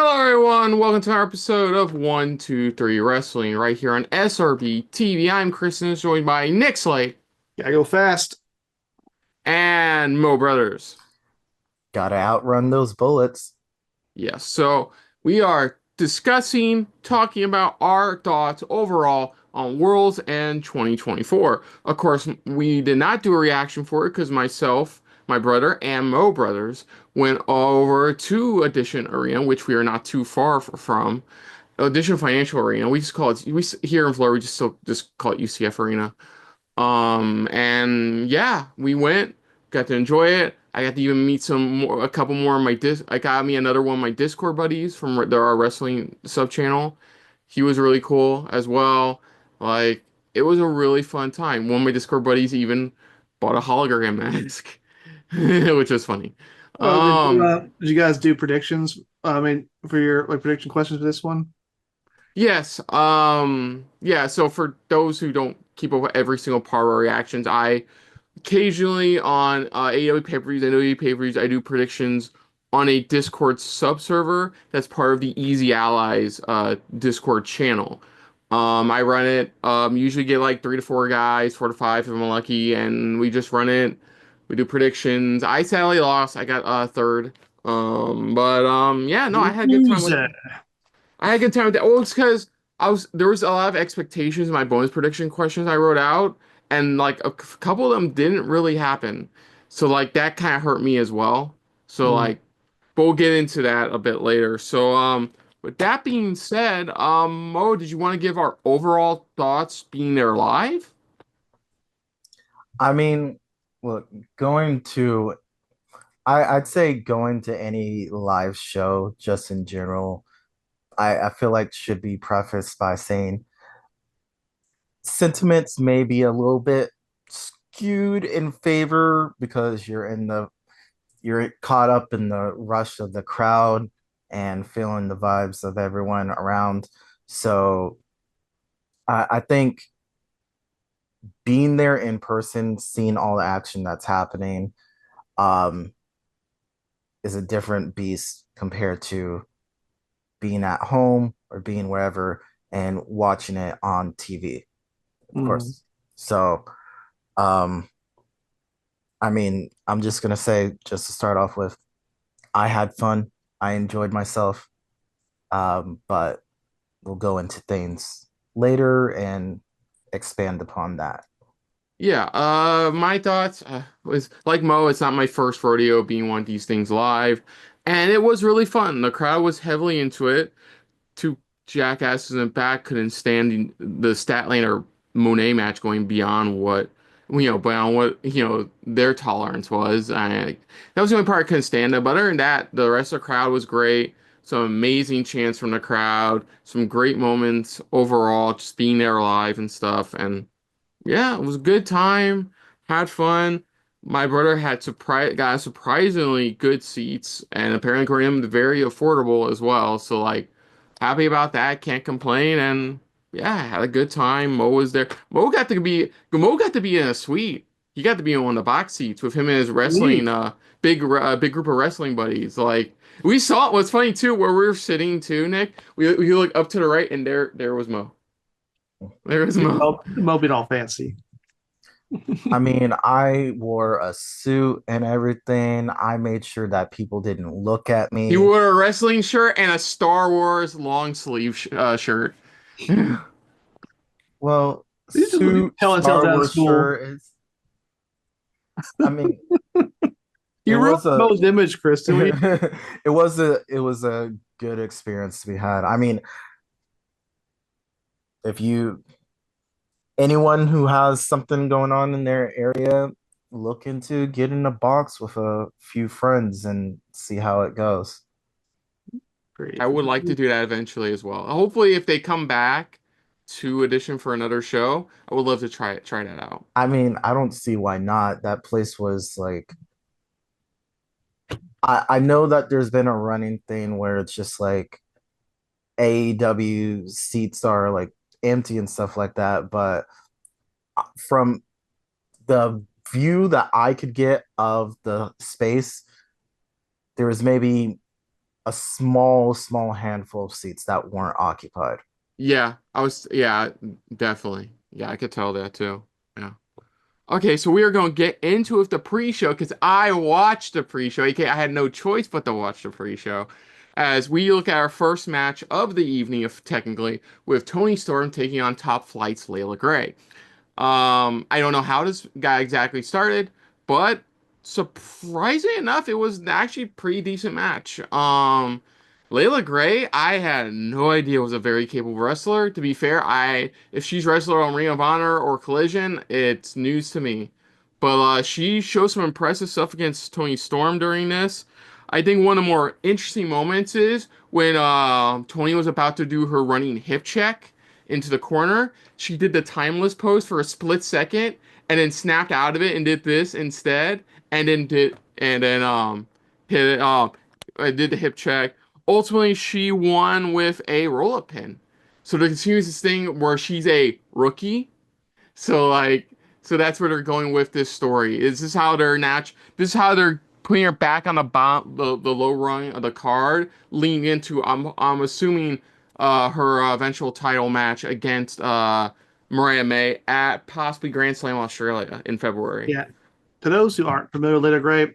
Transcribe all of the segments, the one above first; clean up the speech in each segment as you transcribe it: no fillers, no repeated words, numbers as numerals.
Hello, everyone. Welcome to our episode of 123 Wrestling right here on SRB TV. I'm Kristen, joined by Nick Slade Gotta go fast. and Mo Brothers. Gotta outrun those bullets. Yes, so we are talking about our thoughts overall on Worlds End 2024. Of course, we did not do a reaction for it because myself, my brother, and Mo Brothers went over to Edition Arena, which we are not too far from. Additional Financial Arena. We just call it here in Florida. We just call it UCF Arena. And yeah, we went, got to enjoy it. I got to even meet a couple more of my I got me another one of my Discord buddies from our wrestling sub channel. He was really cool as well. Like it was a really fun time. One of my Discord buddies even bought a hologram mask, which was funny. Oh, Um, did you guys do predictions? I mean, for your prediction questions for this one? Yes. Yeah. So for those who don't keep up with every single part of our reactions, I occasionally on AEW pay-per-views, WWE pay-per-views, I do predictions on a Discord sub-server that's part of the Easy Allies Discord channel. I run it. Usually get like 3 to 4 guys, 4 to 5 if I'm lucky, and we just run it. We do predictions. I sadly lost. I got third. Yeah, no, I had a good time with. Loser. I had a good time with that. Well, it's because there was a lot of expectations in my bonus prediction questions I wrote out, and like couple of them didn't really happen. So like that kind of hurt me as well. So Hmm. like, but we'll get into that a bit later. So with that being said, Mo, did you want to give our overall thoughts being there live? I mean, look, going to I'd say going to any live show just in general, I feel like should be prefaced by saying sentiments may be a little bit skewed in favor because you're caught up in the rush of the crowd and feeling the vibes of everyone around. So I think being there in person, seeing all the action that's happening, um, is a different beast compared to being at home or being wherever and watching it on TV, of Hmm. course. So, um, I mean, I'm just gonna say, just to start off with, I had fun. I enjoyed myself. But we'll go into things later and expand upon that. Yeah, my thoughts was like Mo, it's not my first rodeo being one of these things live, and it was really fun. The crowd was heavily into it. Two jackasses in the back couldn't stand the Statlander Monet match going beyond beyond what, their tolerance was. That was the only part I couldn't stand it. But other than that, the rest of the crowd was great. Some amazing chants from the crowd, some great moments overall, just being there live and stuff. And yeah, it was a good time. Had fun. My brother got surprisingly good seats, and apparently for him, very affordable as well. So like, happy about that. Can't complain. And yeah, had a good time. Mo was there. Mo got to be in a suite. He got to be in one of the box seats with him and his wrestling Sweet. big group of wrestling buddies. Like we saw. What's funny too, where we were sitting too, Nick. We look up to the right, and there was Mo. There was Mo. Moping all fancy. I mean, I wore a suit and everything. I made sure that people didn't look at He me. wore a wrestling shirt and a Star Wars long sleeve shirt. Well, These just suit, telling tales Star out of Wars school. shirt is, I mean, it You ruined was a Mo's image, Kristen. it was a good experience to be had. I mean, if you anyone who has something going on in their area, look into getting a box with a few friends and see how it goes. I Great. would like to do that eventually as well. Hopefully, if they come back to Edition for another show, I would love to try that out. I mean, I don't see why not. That place was like I know that there's been a running thing where it's just like AEW seats are like empty and stuff like that, but from the view that I could get of the space, there was maybe a small handful of seats that weren't occupied. Yeah, yeah, definitely. Yeah, I could tell that too. Yeah. Okay, so we are going to get into with the pre-show because I watched the pre-show. Okay, I had no choice but to watch the pre-show as we look at our first match of the evening, if technically, with Tony Storm taking on Top Flight's Layla Gray. I don't know how this guy exactly started, but surprisingly enough, it was actually a pretty decent match. Layla Gray, I had no idea was a very capable wrestler. To be fair, if she's wrestler on Ring of Honor or Collision, it's news to me. But she showed some impressive stuff against Tony Storm during this. I think one of the more interesting moments is when Tony was about to do her running hip check into the corner. She did the timeless pose for a split second and then snapped out of it and did this instead, and then hit it did the hip check. Ultimately, she won with a roll up pin. So there continues this thing where she's a rookie, so so that's where they're going with this story. Is this how they're This is how they're putting her back on the low rung of the card, leaning into I'm assuming her eventual title match against Mariah May at possibly Grand Slam Australia in February. Yeah. To those who aren't familiar with Lita Gray,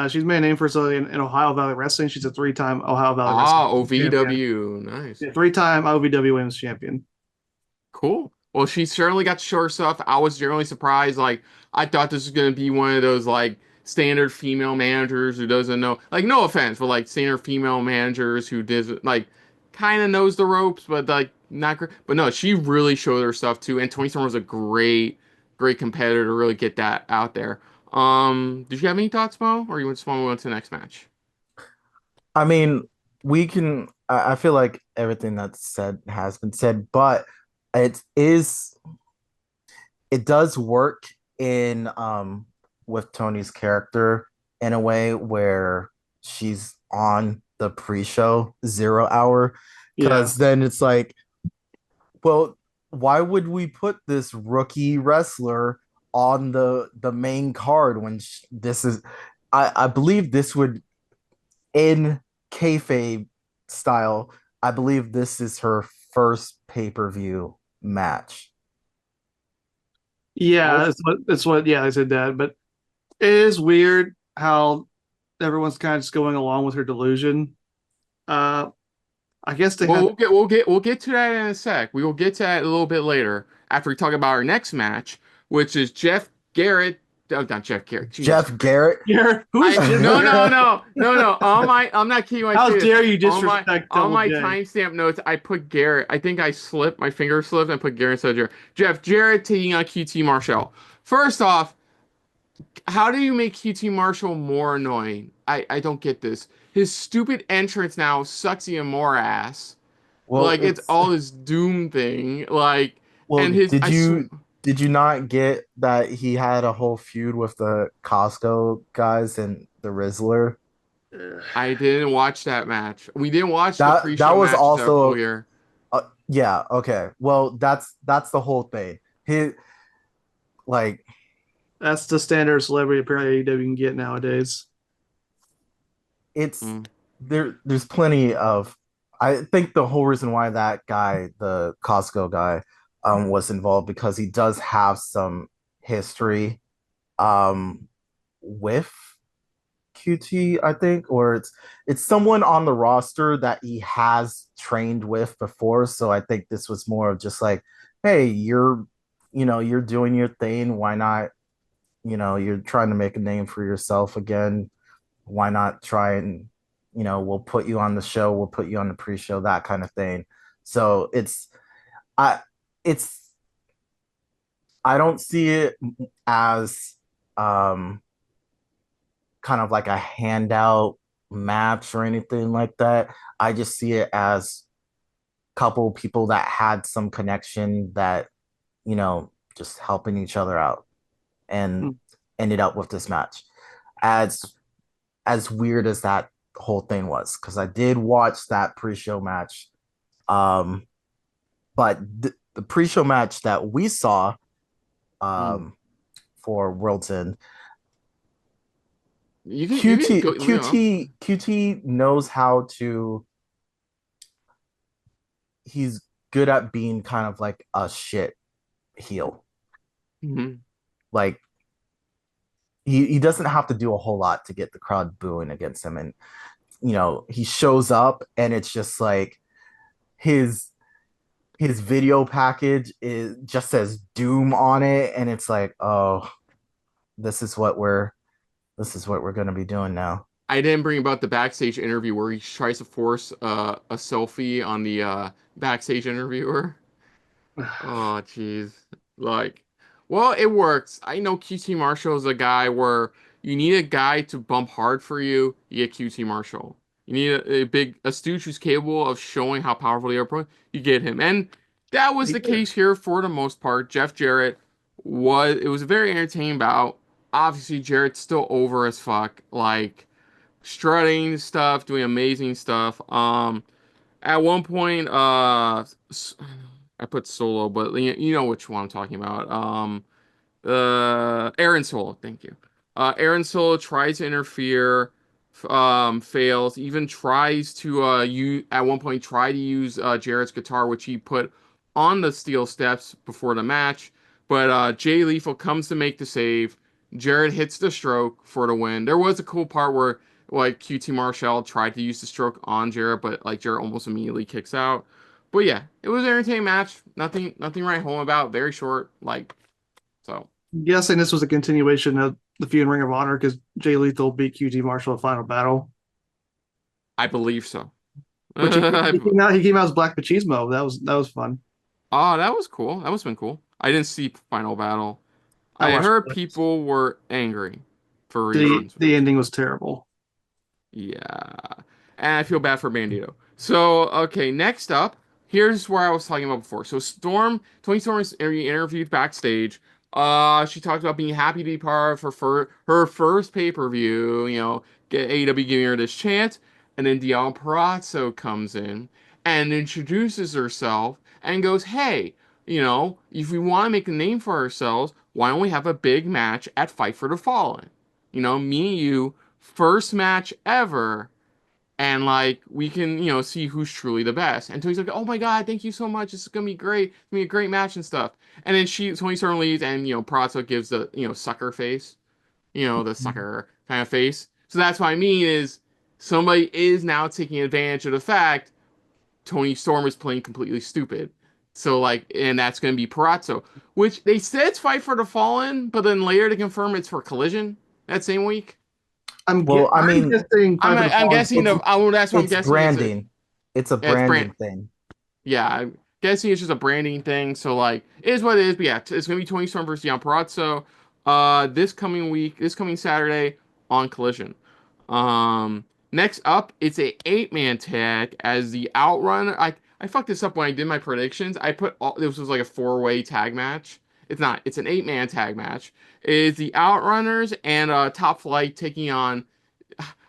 she's made a name for herself in Ohio Valley Wrestling. She's a three-time Ohio Valley Wrestling Ah, champion. OVW, nice. Yeah, three-time OVW Women's Champion. Cool. Well, she certainly got to show her stuff. I was generally surprised. I thought this was gonna be one of those standard female managers who doesn't know. No offense, but standard female managers who does kind of knows the ropes, but not great. But no, she really showed her stuff too. And Tony Storm was a great competitor to really get that out there. Did you have any thoughts, Mo, or you just want to move on to the next match? I mean, we can. I feel like everything that's said has been said, but it is it does work in with Tony's character in a way where she's on the pre-show 0 hour, Yeah. because then it's like, well, why would we put this rookie wrestler on the main card when this is I believe this would, in kayfabe style, I believe this is her first pay-per-view match. Yeah, that's what yeah, I said that. But it is weird how everyone's kind of just going along with her delusion. Uh I guess they Well, had we'll get to that in a sec. We will get to that a little bit later after we talk about our next match, which is Jeff Garrett. Oh, not Jeff Garrett. Jesus Jeff Christ. Garrett. here. Who's I Jim no no Garrett? no no no. I'm not kidding when I How say this. dare you On my disrespect on Double my J? timestamp notes, I put Garrett. I think I slipped. My finger slipped and put Garrett instead of Jarrett. Jeff Jarrett taking on QT Marshall. First off, how do you make QT Marshall more annoying? I don't get this. His stupid entrance now sucks even more ass. Well, It's it's all this doom thing. And well, his I sw did you not get that he had a whole feud with the Costco guys and the Rizzler? Ugh. I didn't watch that match. We didn't watch the That pre-show was matches that are full also here. yeah, okay. Well, that's the whole thing. He like That's the standard celebrity apparently AEW can get nowadays. it's Mm. there's plenty of, I think the whole reason why that guy, the Costco guy, was involved, because he does have some history um with QT, I think, or it's someone on the roster that he has trained with before. So I think this was more of just like, hey, you're doing your thing. Why not? You're trying to make a name for yourself again. Why not try and, we'll put you on the show, we'll put you on the pre-show, that kind of thing. So I, it's, I don't see it as um kind of like a handout match or anything like that. I just see it as a couple people that had some connection that, just helping each other out, and Hmm. ended up with this match. As as weird as that whole thing was, because I did watch that pre-show match. Um, but the pre-show match that we saw Mm. for World's End, you can go, QT knows how to. He's good at being kind of like a shit heel. Mhm. Like he doesn't have to do a whole lot to get the crowd booing against him, and he shows up, and it's just like his his video package is just says Doom on it, and it's like, oh, this is what we're this is what we're gonna be doing now. I didn't bring about the backstage interview where he tries to force a selfie on the backstage interviewer. Oh, jeez. Like, well, it works. I know QT Marshall is a guy where you need a guy to bump hard for you. You get QT Marshall. You need a stooge who's capable of showing how powerful they are. You get him, and that was the case here for the most part. Jeff Jarrett it was a very entertaining bout. Obviously, Jarrett's still over as fuck, like strutting stuff, doing amazing stuff. At one point, I put Solo, but you know which one I'm talking about. Aaron Solo, thank you. Aaron Solo tries to interfere, fails. Even tries to you at one point try to use Jarrett's guitar, which he put on the steel steps before the match. But Jay Lethal comes to make the save. Jarrett hits the stroke for the win. There was a cool part where like QT Marshall tried to use the stroke on Jarrett, but like Jarrett almost immediately kicks out. But yeah, it was an entertaining match. Nothing right home about. Very short, like so. Guessing this was a continuation of the feud in Ring of Honor because Jay Lethal beat QT Marshall at Final Battle, I believe so. which he Oh, came out as Black Machismo. That was fun. that was cool. That must have been cool. I didn't see Final Battle. I I watched heard it. people were angry for the reasons. the ending was terrible. Yeah. And I feel bad for Bandito. So, okay, next up, here's where I was talking about before. So Tony Storm is interviewed backstage. She talked about being happy to be part of her first pay-per-view, get AEW giving her this chance. And then Dion Perazzo comes in and introduces herself and goes, hey, if we want to make a name for ourselves, why don't we have a big match at Fight for the Fallen? Me and you first match ever, and like we can see who's truly the best. And Tony's like, oh my god, thank you so much, this is gonna be great, it's gonna be a great match and stuff. And then Tony Storm leaves, and Prato gives the sucker face, the sucker kind of face. So that's what I mean is somebody is now taking advantage of the fact Tony Storm is playing completely stupid. So like, and that's gonna be Parazzo, which they said it's Fight for the Fallen, but then later to confirm it's for Collision that same week. Well, I I'm mean, guessing I'm Fight for the I'm Fallen. guessing that's what I'm it's guessing is branding. It's a yeah, it's brand branding thing. yeah, I'm guessing it's just a branding thing. So like it is what it is. But yeah, it's gonna be Tony Storm versus Jan Parazzo this coming Saturday on Collision. Next up, it's a 8-man tag as the Outrunner. I fucked this up when I did my predictions. I put this was like a 4-way tag match. It's not. It's an 8-man tag match. It's the Outrunners and Top Flight taking on.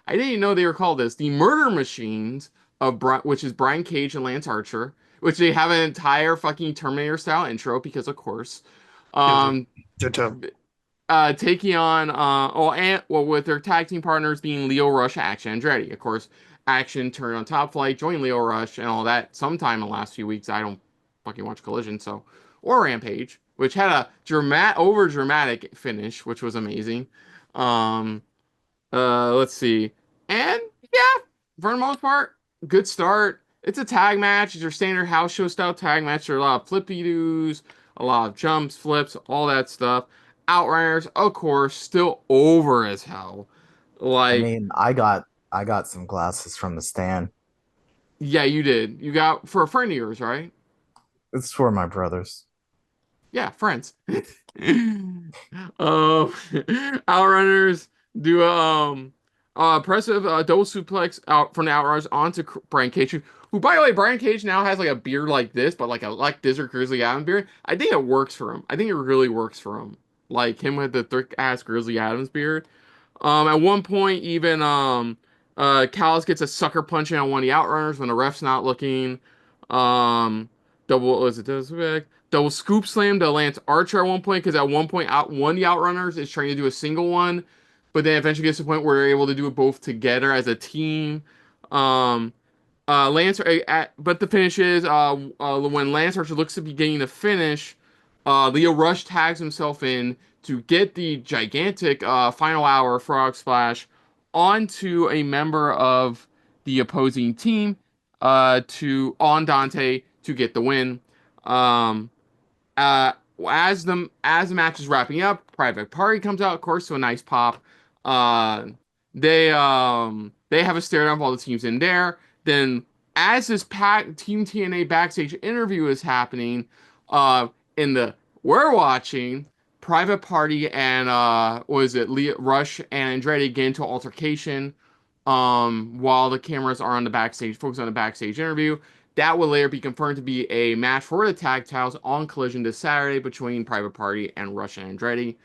I didn't even know they were called this. The Murder Machines which is Brian Cage and Lance Archer, which they have an entire fucking Terminator style intro because of course. Um, Taking on with their tag team partners being Leo Rush, Action, Andretti. Of course, Action turned on Top Flight, joined Leo Rush, and all that sometime in the last few weeks. I don't fucking watch Collision, or Rampage, which had a over dramatic finish, which was amazing. Um, let's see. And yeah, for the most part, good start. It's a tag match. It's your standard house show style tag match. There are a lot of flippy doos, a lot of jumps, flips, all that stuff. Outrunners, of course, still over as hell. I Like, mean, I got some glasses from the stand. yeah, you did. You got for a friend of yours, right? It's for my brothers. Yeah, friends. Outrunners do impressive double suplex out from the Outrunners onto Brian Cage, who by the way, Brian Cage now has like a beard like this, but like this or Grizzly Adams beard. I think it works for him. I think it really works for him. Like him with the thick ass Grizzly Adams beard. At one point, even Callis gets a sucker punch in on one of the Outrunners when the ref's not looking. Um, double was it double scoop slam to Lance Archer at one point because at one point out one of the Outrunners is trying to do a single one. but then eventually gets to the point where they're able to do it both together as a team. Um, Lance, but the finish is when Lance Archer looks to be getting the finish, Leo Rush tags himself in to get the gigantic final hour frog splash onto a member of the opposing team to on Dante to get the win. Um, uh, as the match is wrapping up, Private Party comes out, of course, to a nice pop. Uh, they have a stare down of all the teams in there. Then, as this Team TNA backstage interview is happening, in the we're watching Private Party and what is it, Rush and Andretti get into altercation. While the cameras are on the backstage, focus on the backstage interview. That will later be confirmed to be a match for the tag titles on Collision this Saturday between Private Party and Rush and Andretti.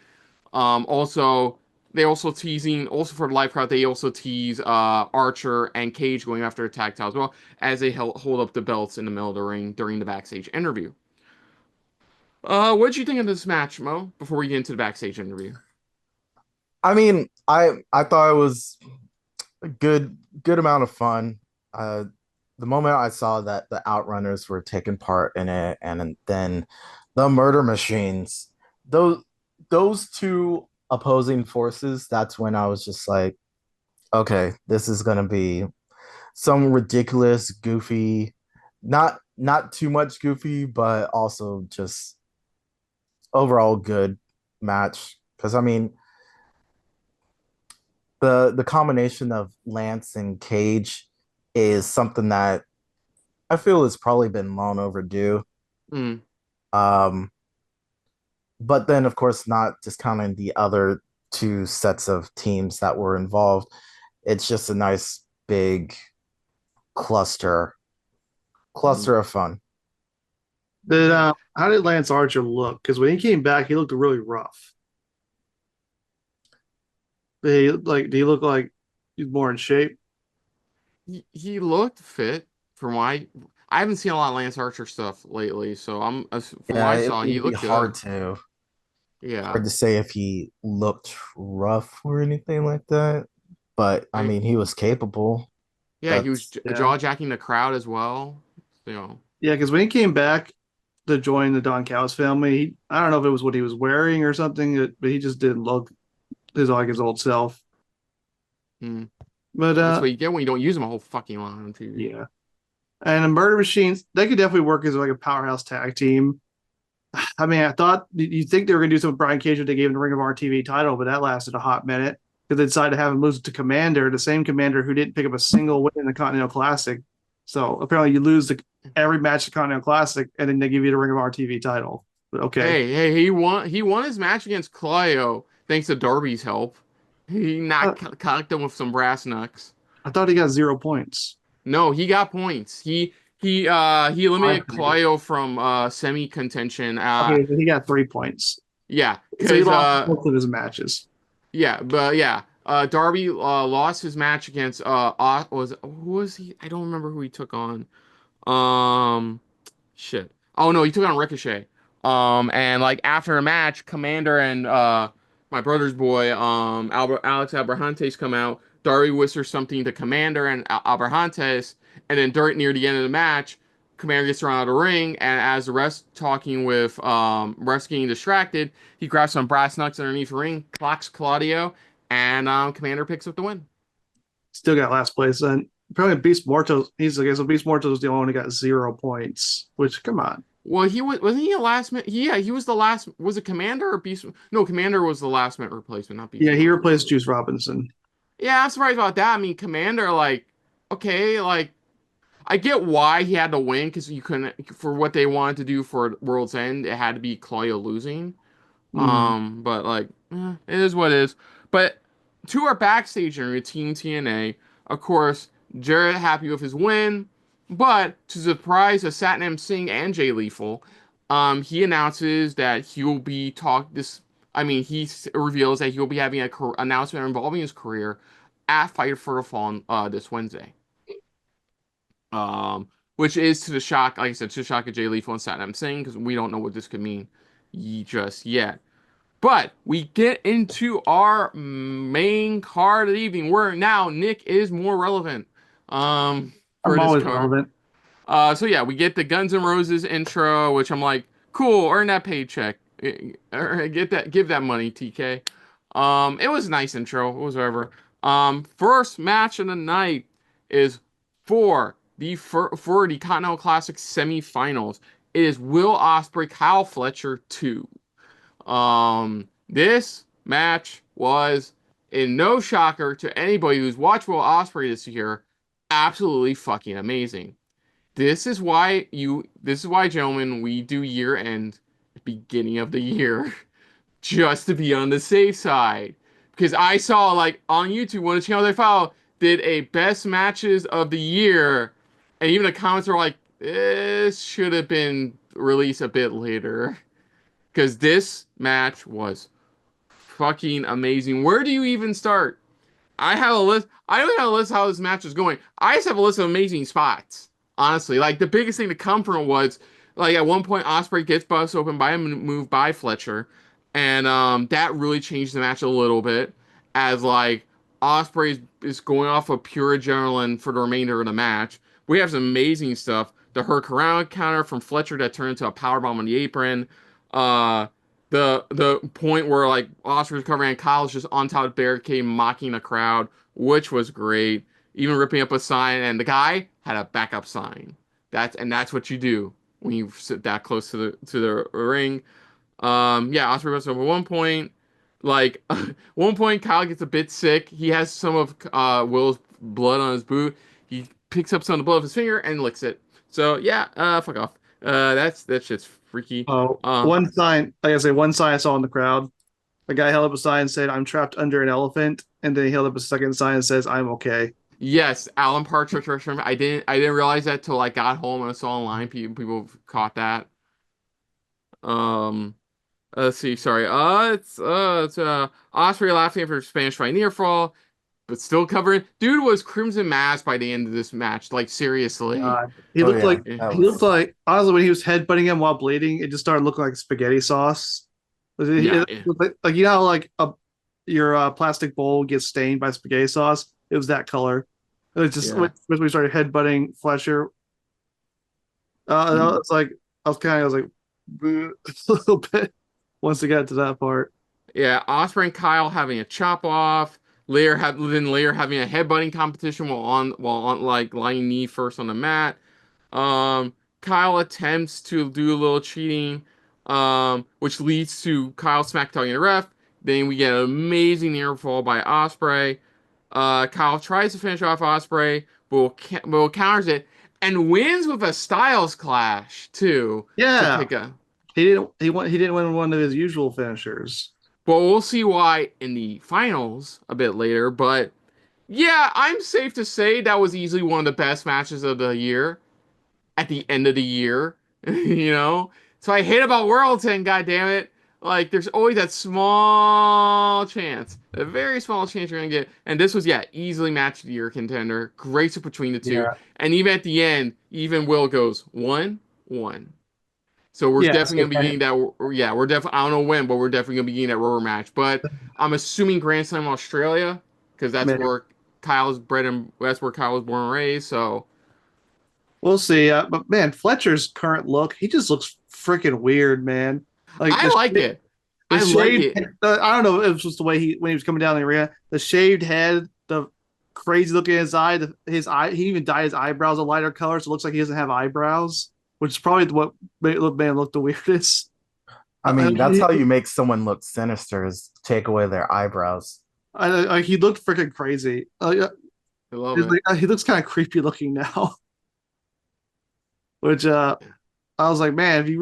Also, they also teasing also for the live crowd. They also tease Archer and Cage going after a tag title as well as they hold up the belts in the middle of the ring during the backstage interview. What did you think of this match, Mo? Before we get into the backstage interview. I mean, I thought it was a good amount of fun. Uh, the moment I saw that the Outrunners were taking part in it, and then the Murder Machines, those those two opposing forces, that's when I was just like, okay, this is gonna be some ridiculous, goofy, not too much goofy, but also just overall good match. Because I mean, the combination of Lance and Cage is something that I feel has probably been long overdue. Mm, Um, but then, of course, not discounting the other two sets of teams that were involved. It's just a nice big cluster mm. cluster of fun. Did Yeah. how did Lance Archer look? Because when he came back, he looked really rough. Did he look like he's more in shape? He looked fit from what I haven't seen a lot of Lance Archer stuff lately, so from what Yeah, I it saw, he would be looked good. hard Yeah. to say if he looked rough or anything like that. But I I mean, he was capable. yeah, he was That's Yeah, jaw jacking the crowd as well. You know. yeah. Because when he came back to join the Don Callis family, I don't know if it was what he was wearing or something, but he just didn't look his old self. Hmm. But That's what you get when you don't use them a whole fucking lot on TV. yeah. And the Murder Machines, they could definitely work as like a powerhouse tag team. I mean, I thought you think they were going to do something with Brian Cage when they gave him the Ring of Honor TV title, but that lasted a hot minute because they decided to have him lose it to Commander, the same Commander who didn't pick up a single win in the Continental Classic. So apparently, you lose every match at the Continental Classic, and then they give you the Ring of Honor TV title. But okay, Hey, he won his match against Claudio thanks to Darby's help. He I, knocked cocked him with some brass knucks. I thought he got 0 points. No, he got points. He eliminated Okay, Claudio from semi contention. so he got 3 points. Yeah, So he because lost both of his matches. Darby lost his match against was who was he? I don't remember who he took on. Um, shit. Oh no, he took on Ricochet. And like after the match, Commander and my brother's boy, Alex Abrahantes come out. Darby whispers something to Commander and Abrahantes, and then during near the end of the match, Commander gets thrown out of the ring, and as the rest talking with rest getting distracted, he grabs some brass knucks underneath the ring, clocks Claudio, and Commander picks up the win. Still got last place. And probably Beast Mortos. He's like, so Beast Mortos was the only one who got 0 points. Which, come on. Well, wasn't he a last minute? Yeah, he was the last. Was it Commander or Beast? No, Commander was the last minute replacement, not Beast Yeah, he Mortal. replaced Juice Robinson. Yeah, I'm surprised about that. I mean, Commander, like, okay, like, I get why he had to win because you couldn't for what they wanted to do for World's End. It had to be Claudio losing. Mm. But like, it is what it is. But to our backstage area, Team TNA, of course, Jarrett happy with his win, but to surprise of Satnam Singh and Jay Lethal, he announces that he will be talk this. I mean, reveals that he will be having a announcement involving his career at Fight for the Fallen this Wednesday. Um, which is to the shock, like I said, to the shock of Jay Lethal and Satnam Singh because we don't know what this could mean just yet. But we get into our main card of the evening, where now Nick is more relevant for I'm this always card. relevant. So yeah, we get the Guns N' Roses intro, which I'm like, cool, earn that paycheck. Get that, give that money, TK. It was a nice intro, it was whatever. First match of the night is for the Continental Classic semifinals. It is Will Ospreay, Kyle Fletcher 2. This match was, in no shocker to anybody who's watched Will Ospreay this year, absolutely fucking amazing. This is why, gentlemen, we do year end, beginning of the year, just to be on the safe side. Because I saw, like, on YouTube, one of the channels I follow did a best matches of the year, and even the comments were like, this should have been released a bit later. Because this match was fucking amazing. Where do you even start? I have a list. I don't have a list of how this match is going. I just have a list of amazing spots. Honestly, like the biggest thing to come from it was like at one point Ospreay gets bust open by a move by Fletcher, and that really changed the match a little bit. As like Ospreay is going off of pure adrenaline for the remainder of the match. We have some amazing stuff. The Hurricanrana counter from Fletcher that turned into a powerbomb on the apron. Uh, the point where like Oscar's covering and Kyle's just on top of the barricade mocking the crowd, which was great. Even ripping up a sign, and the guy had a backup sign. That's what you do when you sit that close to the ring. Yeah, Oscar goes over one point. Like one point, Kyle gets a bit sick. He has some of Will's blood on his boot. He picks up some of the blood of his finger and licks it. So yeah, fuck off. That shit's freaky. Oh, Uh, one sign, like I say, one sign I saw in the crowd. A guy held up a sign and said, "I'm trapped under an elephant," and then he held up a second sign and says, "I'm okay." Yes, Alan Partridge restaurant. I didn't realize that till I got home and I saw online people caught that. Um, let's see. Sorry. It's Osprey laughing after Spanish fly near fall, but still covering. Dude was crimson masked by the end of this match. Like seriously. He Oh looked yeah, like Yeah. that he looked was. like honestly when he was headbutting him while bleeding, it just started looking like spaghetti sauce. Yeah. It looked like you know how like your plastic bowl gets stained by spaghetti sauce. It was that color. It was just when Yeah. we started headbutting Fletcher. It's like I was like a little bit once we got to that part. Yeah, Osprey and Kyle having a chop off. Later having a headbutting competition while on like lying knee first on the mat. Kyle attempts to do a little cheating, which leads to Kyle smack talking the ref. Then we get an amazing near fall by Osprey. Kyle tries to finish off Osprey, but counters it and wins with a Styles clash too to Yeah, pick up. he didn't win one of his usual finishers. But we'll see why in the finals a bit later. But yeah, I'm safe to say that was easily one of the best matches of the year at the end of the year. You know? So I hate about Worlds End, God damn it. Like there's always that small chance. A very small chance you're gonna get. And this was, yeah, easily match of the year contender. Great between the two. Yeah. And even at the end, even Will goes 1-1. So we're Yeah. definitely So gonna be getting that. Yeah, we're definitely. I don't know when, but we're definitely gonna be getting that rubber match. But I'm assuming Grand Slam Australia because that's where Kyle was born and raised. So we'll see. But man, Fletcher's current look, he just looks freaking weird, man. Like I like it. the I like shaved, it. I don't know if it was just the way when he was coming down the arena, the shaved head, the crazy look in his eye, his eye, he even dyed his eyebrows a lighter color, so it looks like he doesn't have eyebrows, which is probably what made man look the weirdest. I I, mean, that's how you make someone look sinister is take away their eyebrows. he looked freaking crazy. I love it. He looks kind of creepy looking now, which I was like, man, he's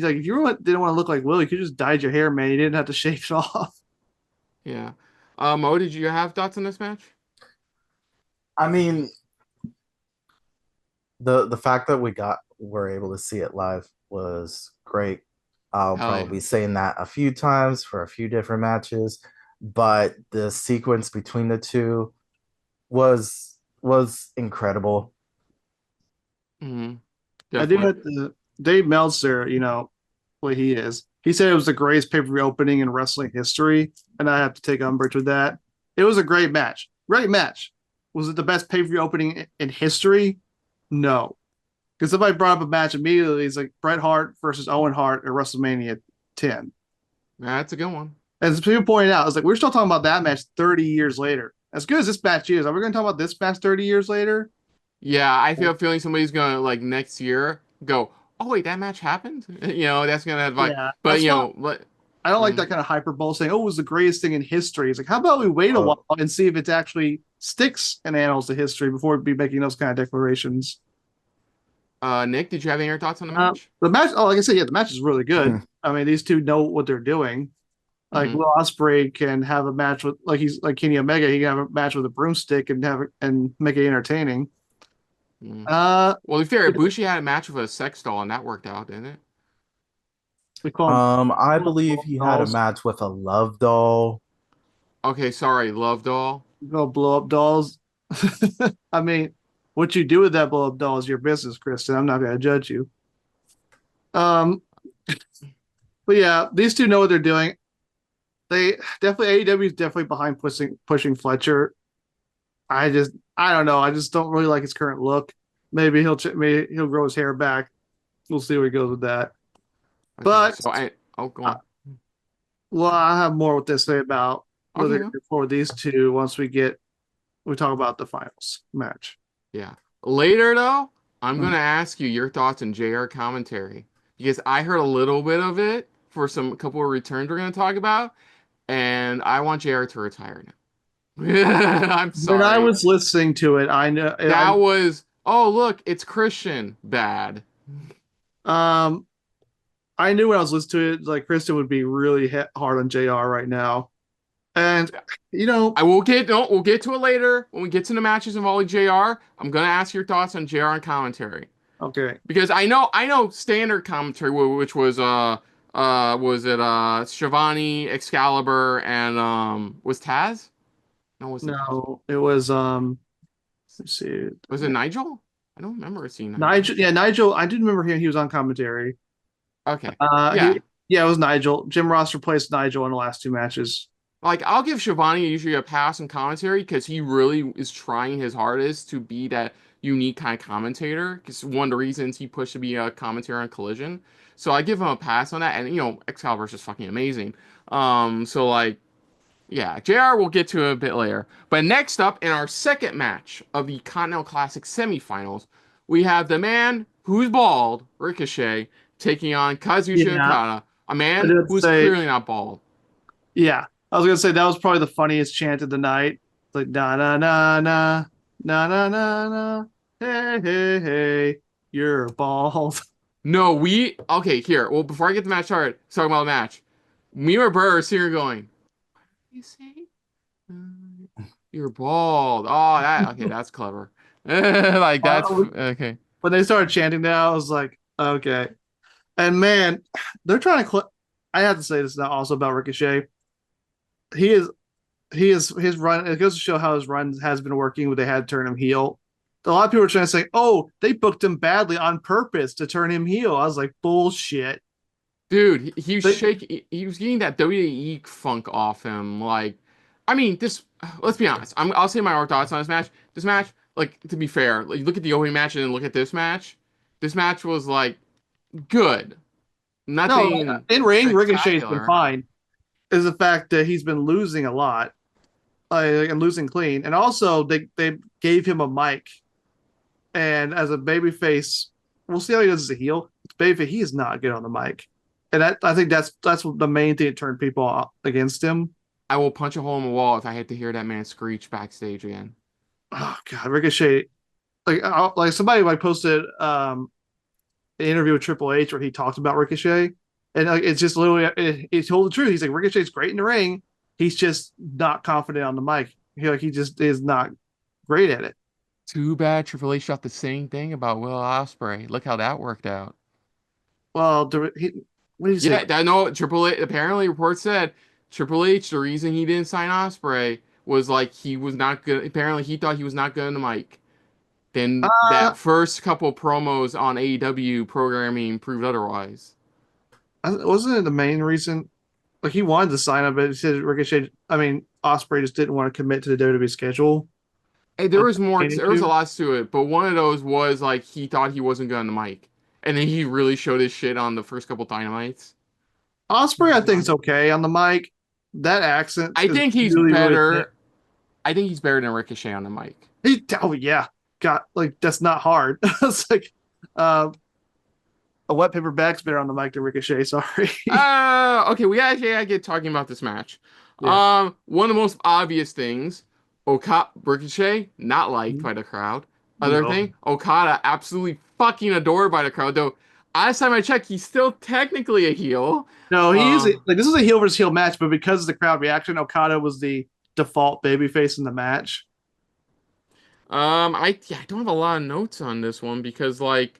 like, if you really didn't want to look like Will, you could just dyed your hair, man. You didn't have to shave it off. Yeah. Mo, did you have thoughts on this match? I mean, the fact that were able to see it live was great. I'll Hell probably yeah. be saying that a few times for a few different matches, but the sequence between the two was incredible. Hmm. I do Definitely. have to Dave Meltzer, you know what he is. He said it was the greatest pay per view opening in wrestling history, and I have to take umbrage with that. It was a great match. Great match. Was it the best pay per view opening in history? No, because somebody brought up a match immediately. It's like Bret Hart versus Owen Hart at WrestleMania 10. That's a good one. As people pointed out, it's like we're still talking about that match 30 years later. As good as this match is, are we going to talk about this match 30 years later? Yeah, I feel feeling somebody's gonna like next year go, oh wait, that match happened. That's gonna have like, Yeah, but that's why but I don't like mm, that kind of hyperbole saying, "Oh, it was the greatest thing in history." It's like, how about we wait a Uh, while and see if it actually sticks in annals of history before we be making those kind of declarations. Nick, did you have any other thoughts on the match? The match, like I said, yeah, the match is really good. I mean, these two know what they're doing. Like Mm-hmm. Will Ospreay can have a match with, like he's like Kenny Omega, he can have a match with a broomstick and have it and make it entertaining. Mm. Uh, Well, to be fair, Bushi had a match with a sex doll, and that worked out, didn't it? we call I them believe he had a dolls. match with a love doll. Okay, sorry, Love Doll. We call blow up dolls. I mean, what you do with that blow up doll is your business, Kristen. I'm not going to judge you. Um, but yeah, these two know what they're doing. They definitely AEW is definitely behind pushing Fletcher. I don't know. I just don't really like his current look. Maybe he'll grow his hair back. We'll see where he goes with that. Okay, But so go uh, on. well, I have more what to say about what Okay, they're going to do for these two once we talk about the finals match. yeah. Later though, I'm Mm. gonna ask you your thoughts on JR commentary because I heard a little bit of it for some couple of returns we're gonna talk about, and I want JR to retire now. I'm When I sorry. was listening to it, That was, oh look, it's Christian. Bad. um I knew when I was listening to it, like Kristen would be really hard on JR right now, and you know, I will get no, we'll get to it later when we get to the matches involving JR. I'm gonna ask your thoughts on JR and commentary. okay, Because I know standard commentary which was it Shivani, Excalibur, and was Taz? No, it wasn't Taz. no, it was let's see, Was it Nigel? I don't remember seeing Nigel. Nigel. Yeah, Nigel. I did remember him. He was on commentary. Okay. He Yeah. yeah, it was Nigel. Jim Ross replaced Nigel in the last two matches. Like I'll give Shivani usually a pass in commentary because he really is trying his hardest to be that unique kind of commentator. Because one of the reasons he pushed to be a commentator on Collision, so I give him a pass on that. And Excalibur is just fucking amazing. So like, yeah, JR we'll get to a bit later. But next up in our second match of the Continental Classic semifinals, we have the man who's bald, Ricochet, taking on Kazuchika Yeah, Okada, a I man did who is say clearly not bald. yeah. I was gonna say that was probably the funniest chant of the night. Like na na na na na na na na. Hey hey hey, you're bald. No, okay, here. Well, before I get the match started, let's talk about the match. Me or Burr are sitting here going, you say? Uh, you're bald. Oh, that okay, that's clever. Like that's okay. When they started chanting that, I was like, okay. And man, they're trying to. I have to say this now also about Ricochet. He is his run. It goes to show how his run has been working. When they had to turn him heel. A lot of people are trying to say, "Oh, they booked him badly on purpose to turn him heel." I was like, "Bullshit." Dude, he was They, shaking. He was getting that WWE funk off him. Like, I mean, this. Let's be honest. I'll say my thoughts on this match. This match, like, to be fair, like, look at the opening match and then look at this match. This match was like good. no, Nothing in ring, Ricochet's been spectacular. fine. Is the fact that he's been losing a lot, and losing clean, and also they gave him a mic, and as a babyface, we'll see how he does as a heel. Babyface, he is not good on the mic, and I think that's the main thing that turned people against him. I will punch a hole in the wall if I had to hear that man screech backstage again. Oh god, Ricochet, like somebody like posted an interview with Triple H where he talked about Ricochet, and like it's just literally he told the truth. He's like Ricochet's great in the ring, he's just not confident on the mic. He just is not great at it. Too bad Triple H shot the same thing about Will Ospreay. Look how that worked out. Well, what did he say? Yeah, I know Triple H apparently reports said Triple H, the reason he didn't sign Ospreay was like he was not good. Apparently he thought he was not good on the mic. Then Uh, that first couple promos on AEW programming proved otherwise. Wasn't it the main reason? Like he wanted to sign up, but he said Ricochet. I mean, Ospreay just didn't want to commit to the WWE schedule. Hey, there Was was that the more. main There was a issue? lot to it, but one of those was like he thought he wasn't good on the mic, and then he really showed his shit on the first couple Dynamites. Ospreay, I think, is okay on the mic. That accent I is think he's really, really thick. better. I think he's better than Ricochet on the mic. Oh yeah, got like that's not hard. It's like uh, a wet paper bag's better on the mic than Ricochet. Sorry. Okay, we actually gotta get talking about this match. Yeah. One of the most obvious things, Ricochet not liked by the crowd. Other No. thing, Okada absolutely fucking adored by the crowd. Though last time I checked, he's still technically a heel. No, he is Um, like this is a heel versus heel match, but because of the crowd reaction, Okada was the default babyface in the match. I don't have a lot of notes on this one because like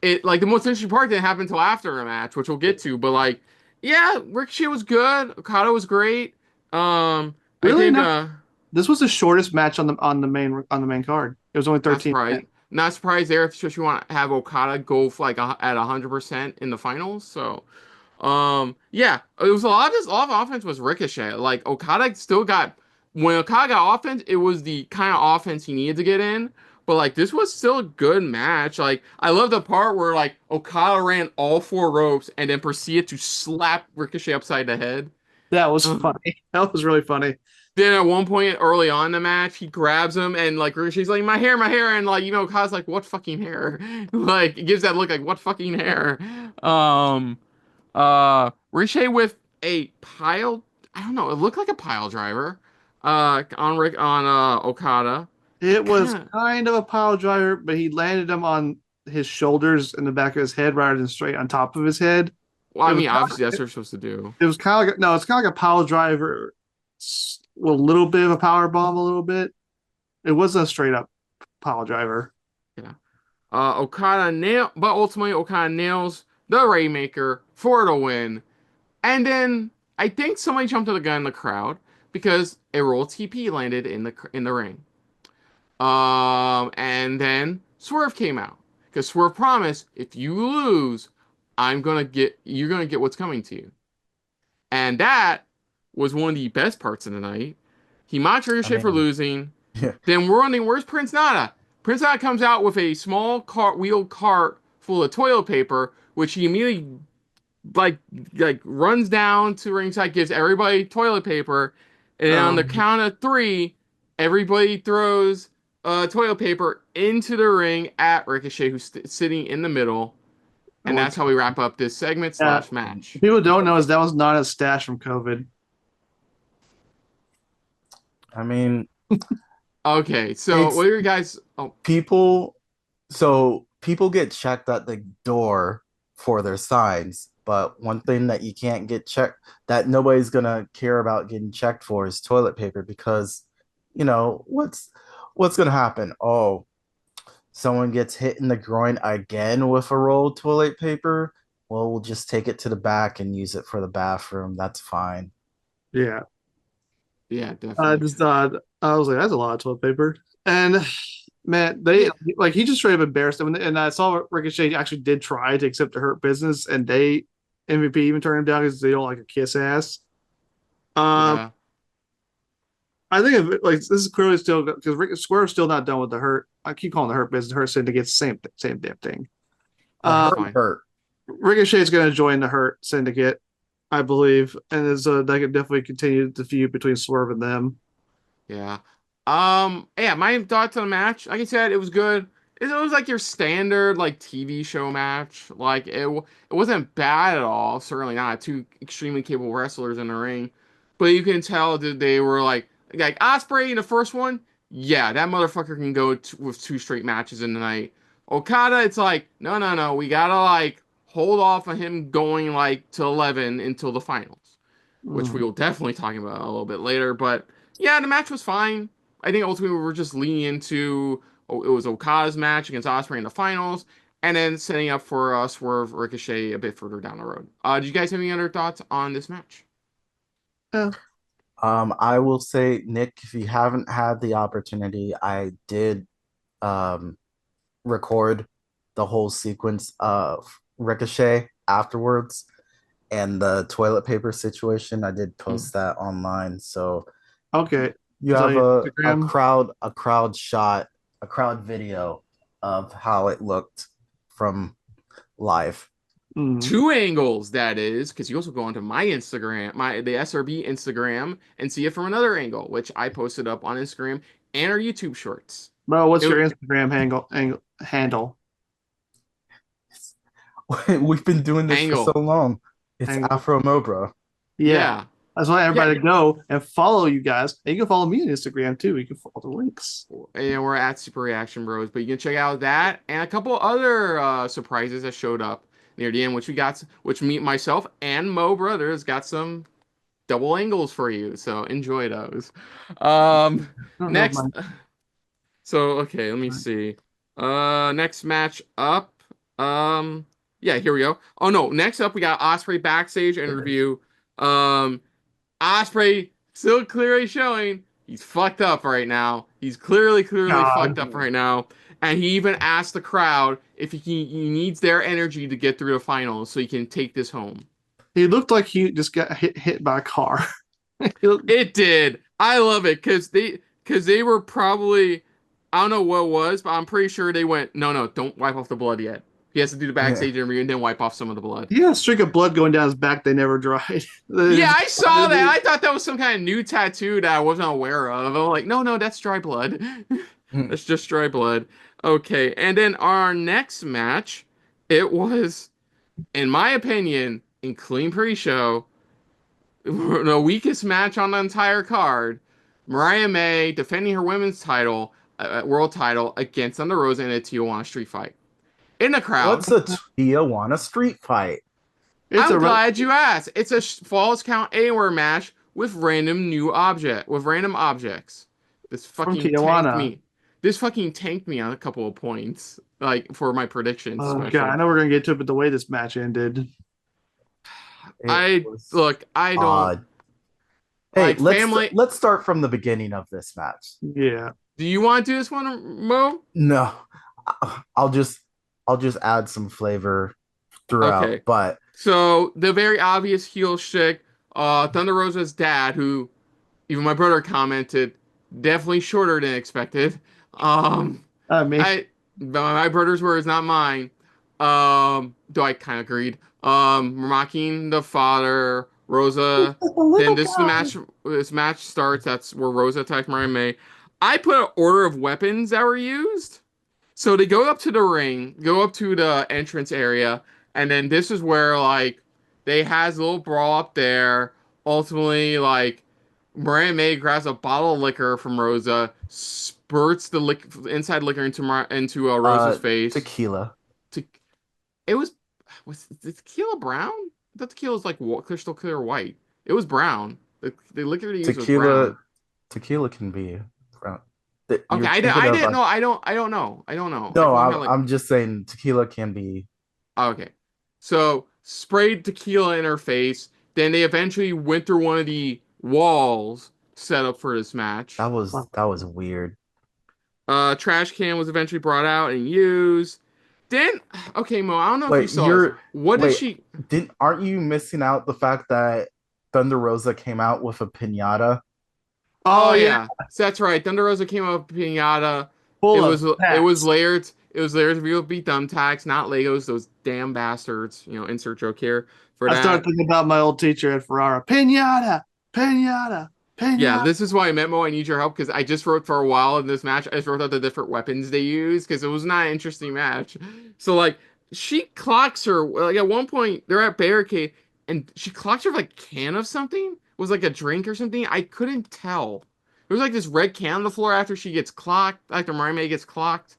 the most interesting part didn't happen until after the match, which we'll get to. But like, yeah, Ricochet was good. Okada was great. I Really think enough, this was the shortest match on the main card. It was only not 13 surprised. minutes. Not surprised there, especially want to have Okada go for at 100% in the finals. So, yeah, it was a lot of offense was Ricochet. Like Okada still got when Okada got offense, it was the kind of offense he needed to get in. But like this was still a good match. Like I love the part where like Okada ran all four ropes and then proceeded to slap Ricochet upside the head. That was funny. That was really funny. Then at one point early on in the match, he grabs him and like Ricochet's like my hair, and like Kai's like what fucking hair, like it gives that look like what fucking hair. Um, Ricochet with a pile, I don't know, it looked like a pile driver, on Rick on Okada, It was kind of. kind of a pile driver, but he landed him on his shoulders and the back of his head rather than straight on top of his head. Well, It I was mean obviously that's what you're supposed to do. it was kind of like no, it's kind of like a pile driver with a little bit of a power bomb, a little bit. It wasn't a straight up pile driver. Yeah. But ultimately Okada nails the Rainmaker for the win. And then I think somebody jumped to the gun in the crowd because a roll TP landed in the ring. And then Swerve came out because Swerve promised if you lose, you're gonna get what's coming to you. And that was one of the best parts of the night. He mocked I Ricochet for mean, losing. yeah. Then we're wondering where's Prince Nana. Prince Nana comes out with a small wheeled cart full of toilet paper, which he immediately like runs down to ringside, gives everybody toilet paper, and on the Um, count of three, everybody throws toilet paper into the ring at Ricochet, who's sitting in the middle, and that's how we wrap up this segment yeah, slash match. people don't know is that was not a stash from COVID. I mean, Okay, so it's what are you guys? Oh, people. So people get checked at the door for their signs, but one thing that you can't get checked, that nobody's gonna care about getting checked for, is toilet paper because, what's gonna happen? Oh, someone gets hit in the groin again with a roll of toilet paper. Well, we'll just take it to the back and use it for the bathroom. That's fine. Yeah, yeah, I definitely. just thought I was like, that's a lot of toilet paper. And man, Yeah, they like he just straight up embarrassed them. And I saw Ricochet actually did try to accept the hurt business, and they MVP even turned him down because they don't like a kiss ass. Um, yeah, I think like this is clearly still because Rick Square's still not done with the hurt. I keep calling the hurt business, hurt syndicate, same damn thing. The that's Um, hurt fine. hurt. Ricochet's going to join the hurt syndicate, I believe, and they could definitely continue the feud between Swerve and them. Yeah. Yeah, my thoughts on the match, like I said, it was good. It was like your standard like TV show match. Like it wasn't bad at all. Certainly not. Two extremely capable wrestlers in the ring, but you can tell that they were like Ospreay in the first one. Yeah, that motherfucker can go with two straight matches in the night. Okada, it's like no, no, no. We gotta like hold off on him going like to 11 until the finals, which we Mm. will definitely talk about a little bit later. But yeah, the match was fine. I think ultimately we were just leaning into it was Okada's match against Ospreay in the finals, and then setting up for Swerve Ricochet a bit further down the road. Did you guys have any other thoughts on this match? Yeah. I will say, Nick, if you haven't had the opportunity, I did um, record the whole sequence of Ricochet afterwards, and the toilet paper situation. I did Mm. post that online. So Okay. you It's on have your a Instagram. crowd shot, a crowd video of how it looked from live. Mm. Two angles, that is, because you also go onto my Instagram, the SRB Instagram, and see it from another angle, which I posted up on Instagram and our YouTube shorts. Bro, what's your It, Instagram handle? We've been doing this for so angle. long. It's Angle. Afro Mobro. Yeah. Yeah. I just want Yeah. everybody to go and follow you guys. And you can follow me on Instagram too. You can follow the links. And we're at Super Reaction Bros, but you can check out that and a couple other surprises that showed up near the end, which me, myself, and Mo Brothers got some double angles for you. So enjoy those. Um, I don't know if next. my So okay, let me see. Next match up. Um, yeah, here we go. Oh no, next up we got Ospreay backstage interview. Um, Ospreay still clearly showing he's fucked up right now. He's clearly fucked God. up right now. And he even asked the crowd if he needs their energy to get through the finals so he can take this home. He looked like he just got hit by a car. He looked- It did. I love it because they were probably I don't know what it was, but I'm pretty sure they went, no, don't wipe off the blood yet. He has to do the Yeah. backstage interview and then wipe off some of the blood. he had a streak of blood going down his back. They never dried. Yeah, I saw that. I thought that was some kind of new tattoo that I wasn't aware of. I'm like, no, that's dry blood. That's just dry blood. Okay, and then our next match, it was, in my opinion, in clean pre-show, the weakest match on the entire card. Mariah May defending her women's title, world title, against Thunder Rosa in a Tijuana street fight. In the crowd, What's a Tijuana street fight? It's I'm a glad you asked. It's a Falls Count Anywhere match with random objects. This from fucking tanked Tijuana. me. This fucking tanked me on a couple of points, like for my predictions, Oh god, I especially. know we're gonna get to it, but the way this match ended. It was I don't odd. Hey, like family. let's start from the beginning of this match. Yeah. Do you want to do this one, Mo? No, I'll just add some flavor throughout. Okay. But So the very obvious heel shtick, Thunder Rosa's dad, who even my brother commented, definitely shorter than expected. Um, I mean, my brother's words, not mine. Though I kind of agreed. Mocking the father, Rosa. the Then little this is the guy. match. This match starts. That's where Rosa attacked Mariah May. I put an order of weapons that were used. So they go up to the ring, go up to the entrance area, and then this is where like they has a little brawl up there. Ultimately, like Mariah May grabs a bottle of liquor from Rosa, spurts the inside liquor into Rosa's face. tequila, To it was the tequila brown? I thought tequila was like crystal clear white. It was brown. The liquor they used was tequila, brown. tequila can be brown. Okay, You're thinking I of didn't know. I don't know. I don't know. I no. thought I had like I'm just saying tequila can be. okay. So sprayed tequila in her face. Then they eventually went through one of the walls set up for this match. That was weird. Trash can was eventually brought out and used. Then, okay, Mo, I don't know if you Wait, saw this. What did wait. she? Didn't aren't you missing out the fact that Thunder Rosa came out with a pinata? Oh Oh yeah, yeah, so that's right. Thunder Rosa came up with pinata. full of It was packs. layered. It was layered to be beat thumbtacks, not Legos. Those damn bastards. Insert joke here for I started that. thinking about my old teacher at Ferrara. Pinata, pinata, Yeah, pinata. this is why I meant Mo. I need your help because I just wrote for a while in this match. I just wrote out the different weapons they use because it was not an interesting match. So like she clocks her like at one point they're at barricade and she clocks her with like a can of something. It was like a drink or something. I couldn't tell. There was like this red can on the floor after she gets clocked. After Mariah May gets clocked.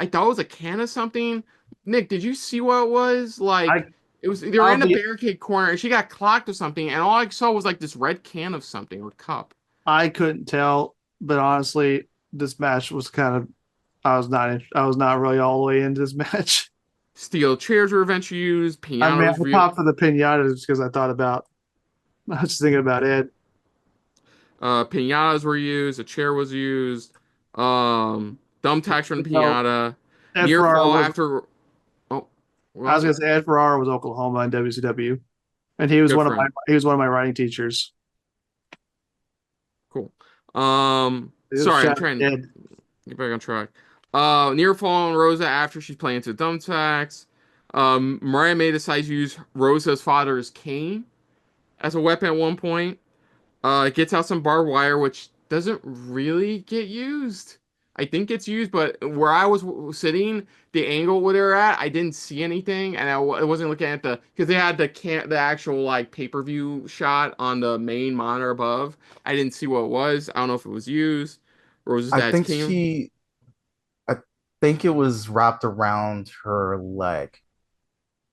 I thought it was a can of something. Nick, did you see what it was? I Like it was they were I'll in a be barricade corner and she got clocked or something, and all I saw was like this red can of something or cup. I couldn't tell, but honestly, this match was kind of I was not really all the way into this match. Steel chairs were eventually used. I mean, I Pianos real. popped for the pinatas because I was just thinking about Ed. Pinatas were used. A chair was used. Thumbtacks from the No, pinata. Ed Near Ferrara fall was after. Oh, what I was was gonna it? say Ed Ferrara was Oklahoma in WCW. and he was Good one of my friend. writing teachers. Cool. It was Sorry, I'm shot trying to dead. get back on track. Near falling Rosa after she's playing to thumbtacks. Mariah May decides to use Rosa's father's cane as a weapon at one point. Gets out some barbed wire, which doesn't really get used. I think it's used, but where I was sitting, the angle where they're at, I didn't see anything, and I wasn't looking at because they had the actual like pay-per-view shot on the main monitor above. I didn't see what it was. I don't know if it was used. Rose's I dad's think king. I think it was wrapped around her leg.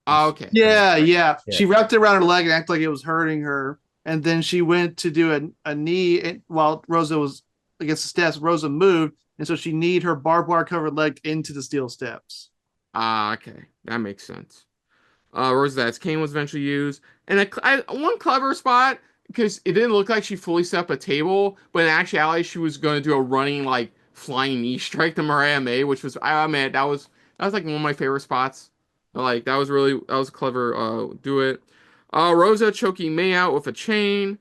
And Oh, she okay. couldn't Yeah, yeah. get. She wrapped it around her leg and acted like it was hurting her. And then she went to do a knee while Rosa was against the steps. Rosa moved, and so she kneed her barbed wire covered leg into the steel steps. Ah, okay. That makes sense. Rosettes Kane was eventually used, and one clever spot because it didn't look like she fully set up a table, but in actuality, she was going to do a running like flying knee strike to Mariah May, which was I mean that was like one of my favorite spots. Like that was clever. Do it. Rosa choking May out with a chain.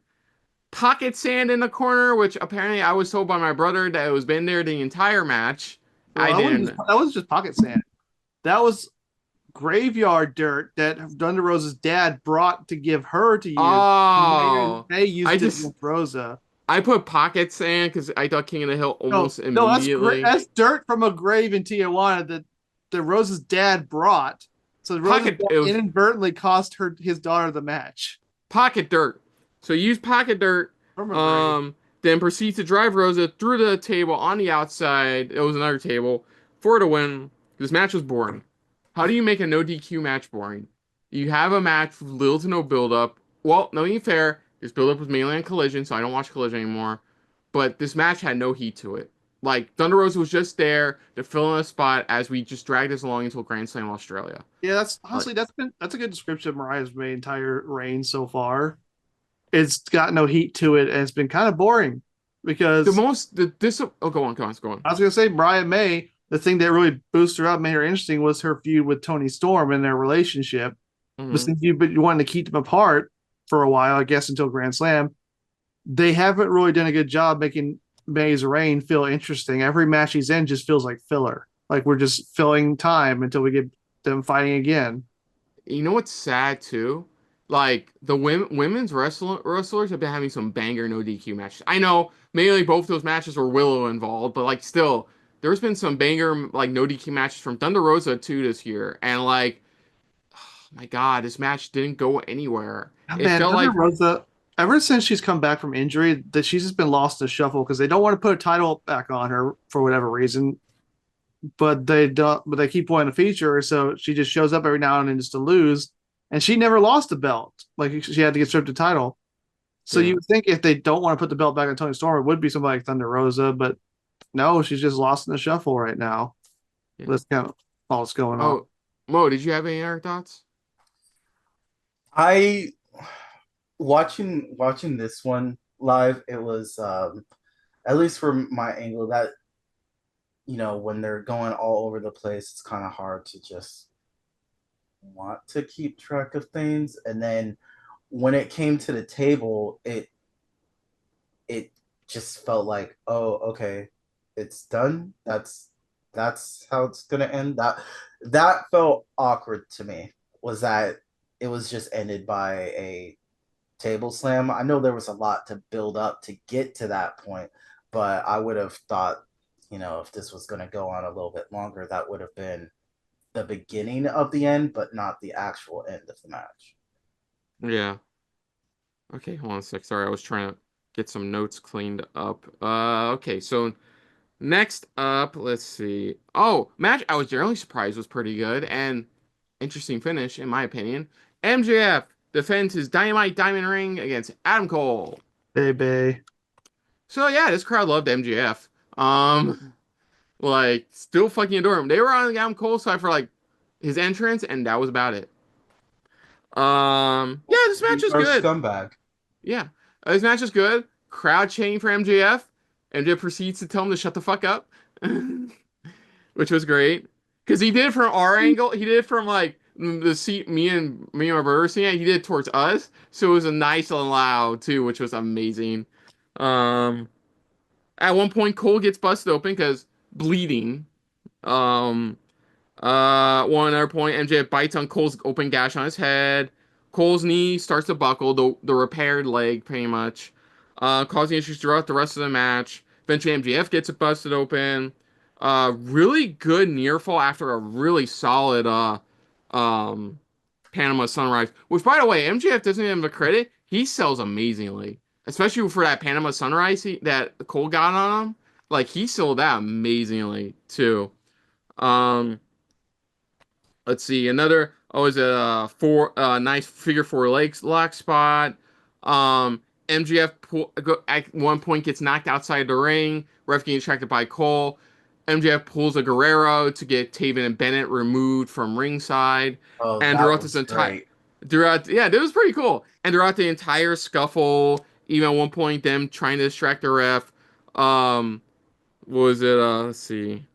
Pocket sand in the corner, which apparently I was told by my brother that it was been there the entire match. Well, I didn't. that was just pocket sand. That was graveyard dirt that Thunder Rosa's dad brought to give her to use. Oh, May I used it just against Rosa. I put pocket sand because I thought King of the Hill No, almost no, that's great. immediately. That's dirt from a grave in Tijuana that Rosa's dad brought. So Rosa's Pocket dad it was inadvertently cost his daughter the match pocket dirt. So use pocket dirt. from a grave. Then proceeds to drive Rosa through the table on the outside. It was another table for the win. This match was boring. How do you make a no DQ match boring? You have a match with little to no build up. Well, no, being fair, this build up was mainly on Collision, so I don't watch Collision anymore. But this match had no heat to it. Like Thunder Rosa was just there to fill in a spot as we just dragged us along until Grand Slam Australia. Yeah, that's Like honestly that's a good description of Mariah's entire reign so far. It's got no heat to it, and it's been kind of boring the because most the this oh go on. I was gonna say Mariah May. The thing that really boosted her up, made her interesting, was her feud with Tony Storm and their relationship. But Hmm. since you've been wanting to keep them apart for a while, I guess until Grand Slam, they haven't really done a good job making May's reign feel interesting. Every match he's in just feels like filler. Like we're just filling time until we get them fighting again. You know what's sad too? Like the women's wrestlers have been having some banger no DQ matches. I know mainly both those matches were Willow involved, but like still, there's been some banger like no DQ matches from Thunder Rosa too this year, and like, oh my God, this match didn't go anywhere. Oh, It man, felt Thunder like Rosa, ever since she's come back from injury, that she's just been lost in the shuffle because they don't want to put a title back on her for whatever reason. But they don't. But they keep wanting to feature her, so she just shows up every now and then just to lose. And she never lost a belt. Like she had to get stripped of title. So you yeah, would think if they don't want to put the belt back on Tony Storm, it would be somebody like Thunder Rosa. But no, she's just lost in the shuffle right now. yeah. That's kind of all that's going on. Oh, Mo, did you have any other thoughts? I watching this one live, it was at least from my angle that when they're going all over the place, it's kind of hard to just want to keep track of things. And then when it came to the table, it just felt like, oh, okay, it's done. That's how it's gonna end. That felt awkward to me. Was that it was just ended by a table slam. I know there was a lot to build up to get to that point, but I would have thought, if this was going to go on a little bit longer, that would have been the beginning of the end, but not the actual end of the match. Yeah. Okay, hold on a sec. Sorry, I was trying to get some notes cleaned up. Okay, so next up, let's see. Oh, match I was generally surprised was pretty good and interesting finish, in my opinion. MJF defends his Dynamite Diamond Ring against Adam Cole. Baby. So yeah, this crowd loved MJF. Like still fucking adore him. They were on the Adam Cole side for like his entrance, and that was about it. Yeah, this match is Our good. scumbag. Yeah, this match is good. Crowd chanting for MJF. MJF proceeds to tell him to shut the fuck up, which was great because he did it from our angle. He did it from like the seat me and my brother were sitting at, he did it towards us, so it was a nice and loud too, which was amazing. Um, at one point, Cole gets busted open because bleeding. Um, one other point, MJF bites on Cole's open gash on his head. Cole's knee starts to buckle, the repaired leg, pretty much, causing issues throughout the rest of the match. Eventually, MJF gets it busted open. Really good near fall after a really solid um, Panama Sunrise. Which, by the way, MJF doesn't give him the credit. He sells amazingly, especially for that Panama Sunrise that Cole got on him. Like he sold that amazingly too. Um, Let's see. Another is a four nice figure four legs lock spot. MGF at one point gets knocked outside the ring. Ref getting distracted by Cole. MJF pulls a Guerrero to get Taven and Bennett removed from ringside. Oh, And that throughout this was entire great. throughout yeah, that was pretty cool. And throughout the entire scuffle, even at one point them trying to distract the ref. What was it? Let's see.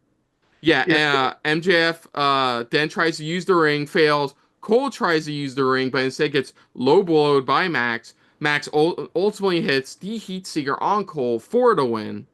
Yeah, Yeah, MJF then tries to use the ring, fails. Cole tries to use the ring, but instead gets low blowed by Max. Max ultimately hits the Heat Seeker on Cole for the win,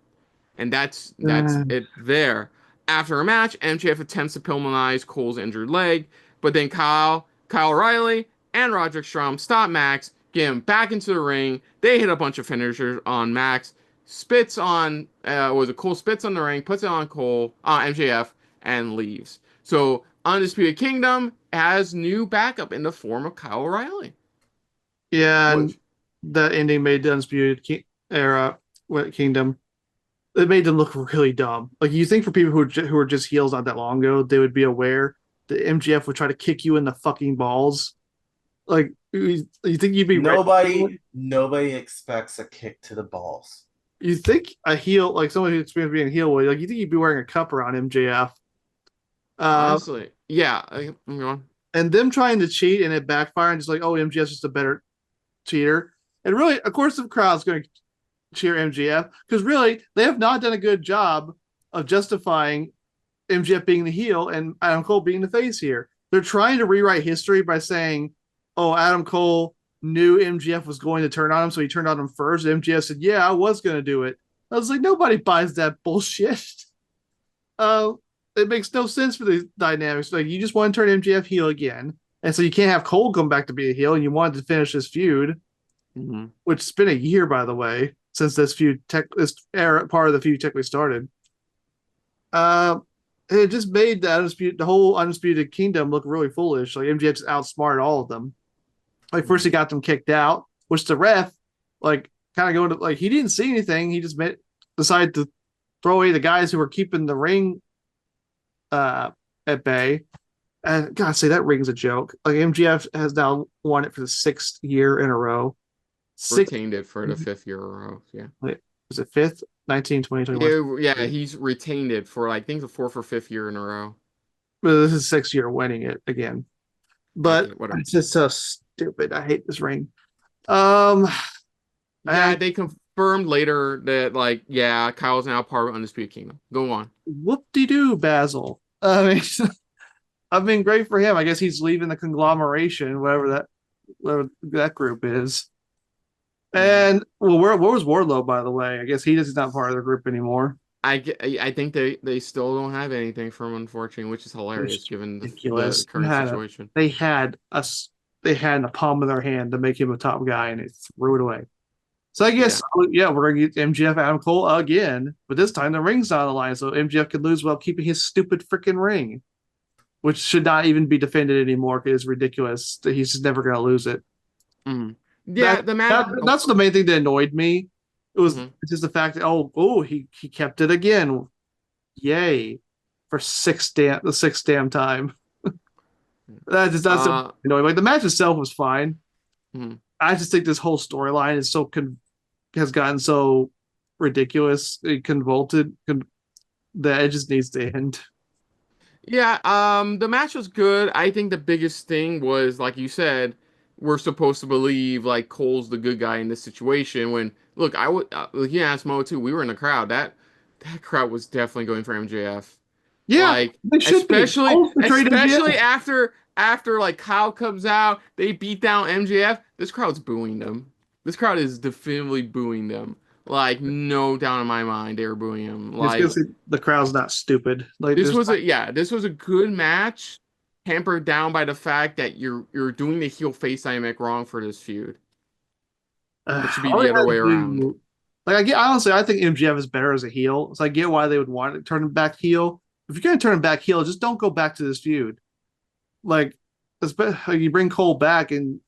and that's uh, it there. After a match, MJF attempts to Pillmanize Cole's injured leg, but then Kyle Riley, and Roderick Strong stop Max, get him back into the ring. They hit a bunch of finishers on Max, spits on was it Cole spits on the ring, puts it on MJF, and leaves. So Undisputed Kingdom has new backup in the form of Kyle O'Reilly. yeah, and Which that ending made the era Kingdom. It made them look really dumb. Like you think for people who were just heels not that long ago, they would be aware that MGF would try to kick you in the fucking balls. Like you think you'd be ready for it? Nobody expects a kick to the balls. You think a heel like someone who's experienced being a heel would like you think you'd be wearing a cup around MJF. Uh, honestly, yeah, I'm going. and them trying to cheat and it backfiring, just like, oh, MJF's just a better cheater. And really, of course, the crowd's going to cheer MJF because really, they have not done a good job of justifying MJF being the heel and Adam Cole being the face here. They're trying to rewrite history by saying, oh, Adam Cole knew MJF was going to turn on him, so he turned on him first. MJF said, yeah, I was going to do it. I was like, nobody buys that bullshit. Uh, it makes no sense for the dynamics. Like, you just want to turn MJF heel again. And so you can't have Cole come back to be a heel, and you wanted to finish this feud, which has been a year, by the way, since this era part of the feud technically started. Uh, it just made the whole Undisputed Kingdom look really foolish. Like MJF just outsmarted all of them. Like first he got them kicked out, which the ref, like kind of going to like he didn't see anything. He just decided to throw away the guys who were keeping the ring at bay. And God, say that ring's a joke. Like MGF has now won it for the sixth year in a row. Six, Retained it for the fifth year in a row. Yeah. wait, was it fifth? 19, 20, 21. Yeah, he's retained it for like, I think the fourth or fifth year in a row. But this is sixth year winning it again. But Okay, whatever. it's just so stupid. I hate this ring. Um, Yeah, and they confirmed later that like, yeah, Kyle's now part of Undisputed Kingdom. Go on. whoop-de-doo, Basil. I mean, I've been great for him. I guess he's leaving the conglomeration, whatever that group is. And well, where was Wardlow, by the way? I guess he's not part of the group anymore. I think they still don't have anything from him, unfortunately, which is hilarious It's given the ridiculous. current situation. They had us. They had in the palm of their hand to make him a top guy, and they threw it away. So I guess, yeah, we're gonna get MGF Adam Cole again, but this time the ring's not on the line, so MGF could lose while keeping his stupid freaking ring, which should not even be defended anymore because it's ridiculous that he's just never gonna lose it. Mm. Yeah, the man. That's the main thing that annoyed me. It was Mhm. just the fact that he kept it again. Yay. For the sixth damn time. That's so annoying. Like the match itself was fine. Mhm. I just think this whole storyline is has gotten so ridiculous, that it just needs to end. Yeah, the match was good. I think the biggest thing was, like you said, we're supposed to believe like Cole's the good guy in this situation. When look, I would, yeah, ask Mo too. We were in the crowd. That crowd was definitely going for MJF. Yeah, Like they should be. especially Almost betrayed especially MJF. after like Kyle comes out, they beat down MJF. This crowd's booing them. This crowd is definitively booing them. Like no doubt in my mind, they were booing him. It's Like because the crowd's not stupid. Like this there's was a yeah, this was a good match, hampered down by the fact that you're doing the heel face dynamic wrong for this feud. It should be all they the other had way to around. do. Like I get honestly, I think MGF is better as a heel. So I get why they would want to turn him back heel. If you're gonna turn him back heel, just don't go back to this feud. Like, like you bring Cole back and